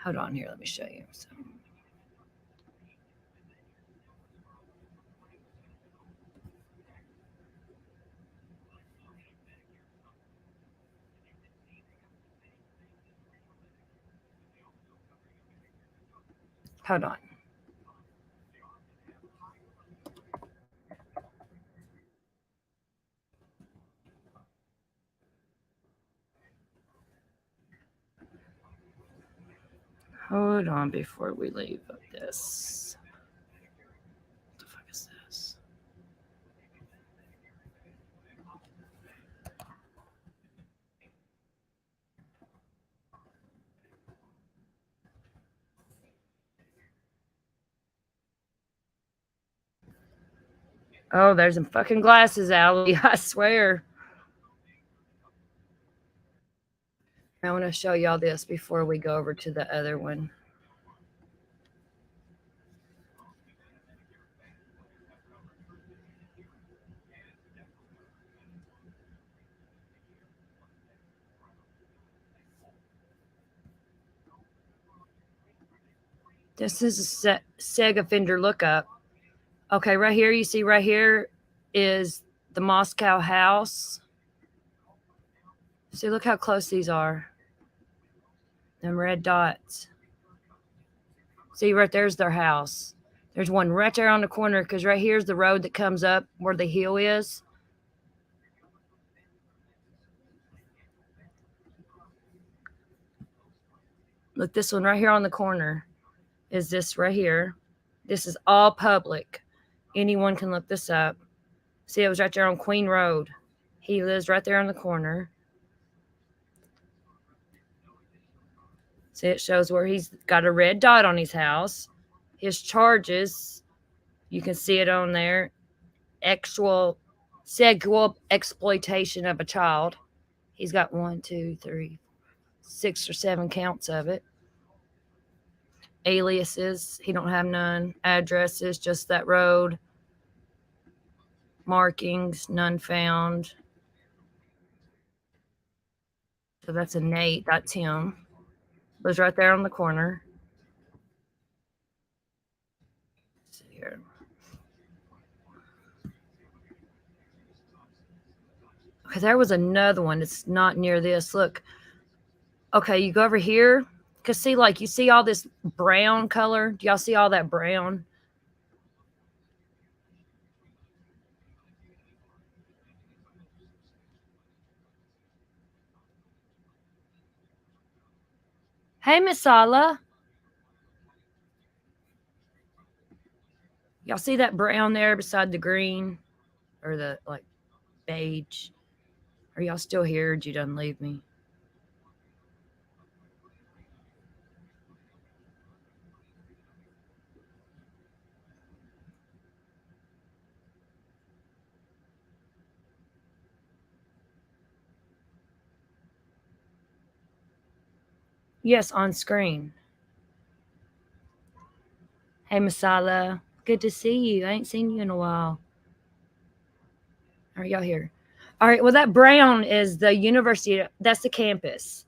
Hold on here, let me show you. Hold on. Hold on before we leave this. What the fuck is this? Oh, there's some fucking glasses, Allie. I swear. I want to show y'all this before we go over to the other one. This is a Sega Fender lookup. Okay, right here, you see right here is the Moscow house. See, look how close these are. Them red dots. See, right there's their house. There's one right there on the corner because right here's the road that comes up where the hill is. Look, this one right here on the corner is this right here. This is all public. Anyone can look this up. See, it was right there on Queen Road. He lives right there on the corner. See, it shows where he's got a red dot on his house. His charges, you can see it on there. Sexual exploitation of a child. He's got 1, 2, 3, 6 or 7 counts of it. Aliases, he don't have none. Addresses, just that road. Markings, none found. So that's a Nate. That's him. Was right there on the corner. Let's see here. Okay, there was another one. It's not near this. Look. Okay, you go over here. Because see, like, you see all this brown color? Do y'all see all that brown? Hey, Miss Sala. Y'all see that brown there beside the green? Or the, like, beige? Are y'all still here? Or did you done leave me? Yes, on screen. Hey, Masala. Good to see you. I ain't seen you in a while. Are y'all here? All right. Well, that brown is the university. That's the campus.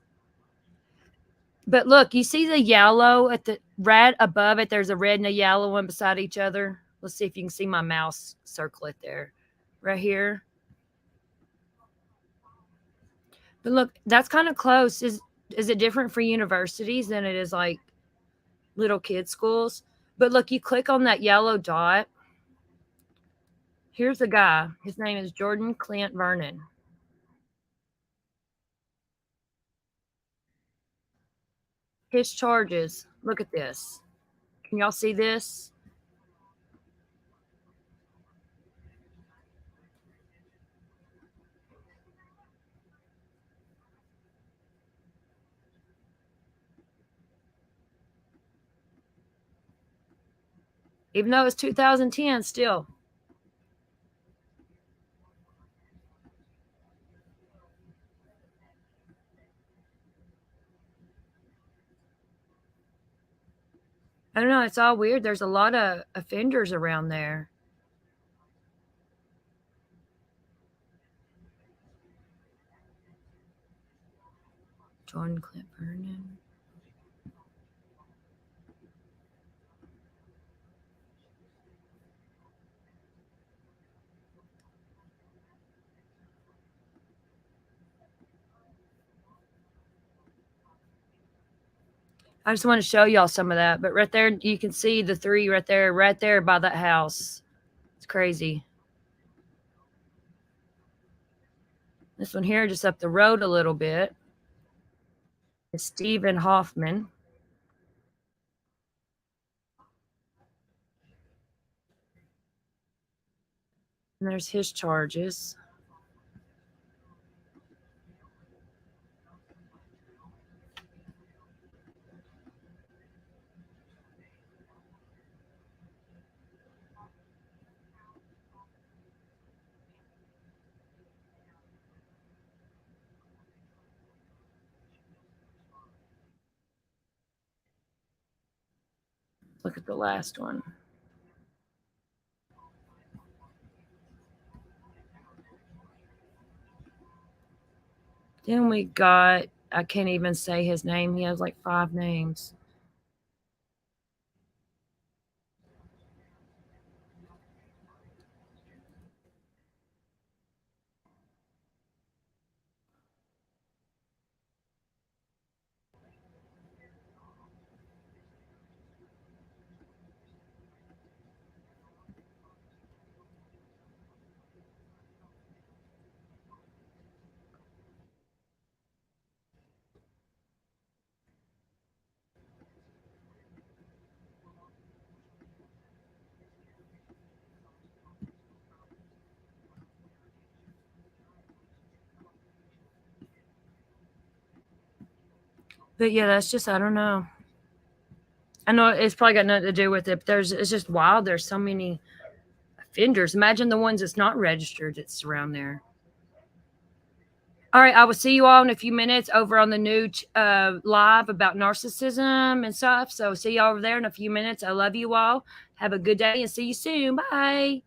But look, you see the yellow at the right above it? There's a red and a yellow one beside each other. Let's see if you can see my mouse circle it there. Right here. But look, that's kind of close. Is it different for universities than it is like little kid schools? But look, you click on that yellow dot. Here's the guy. His name is Jordan Clint Vernon. His charges. Look at this. Can y'all see this? Even though it's 2010 still. I don't know. It's all weird. There's a lot of offenders around there. Jordan Clint Vernon. I just want to show y'all some of that. But right there, you can see the three right there by that house. It's crazy. This one here, just up the road a little bit, is Stephen Hoffman. And there's his charges. Look at the last one. Then we got, I can't even say his name. He has like 5 names. But yeah, that's just, I don't know. I know it's probably got nothing to do with it, but it's just wild. There's so many offenders. Imagine the ones that's not registered that's around there. All right, I will see you all in a few minutes over on the new live about narcissism and stuff. So see you all over there in a few minutes. I love you all. Have a good day and see you soon. Bye.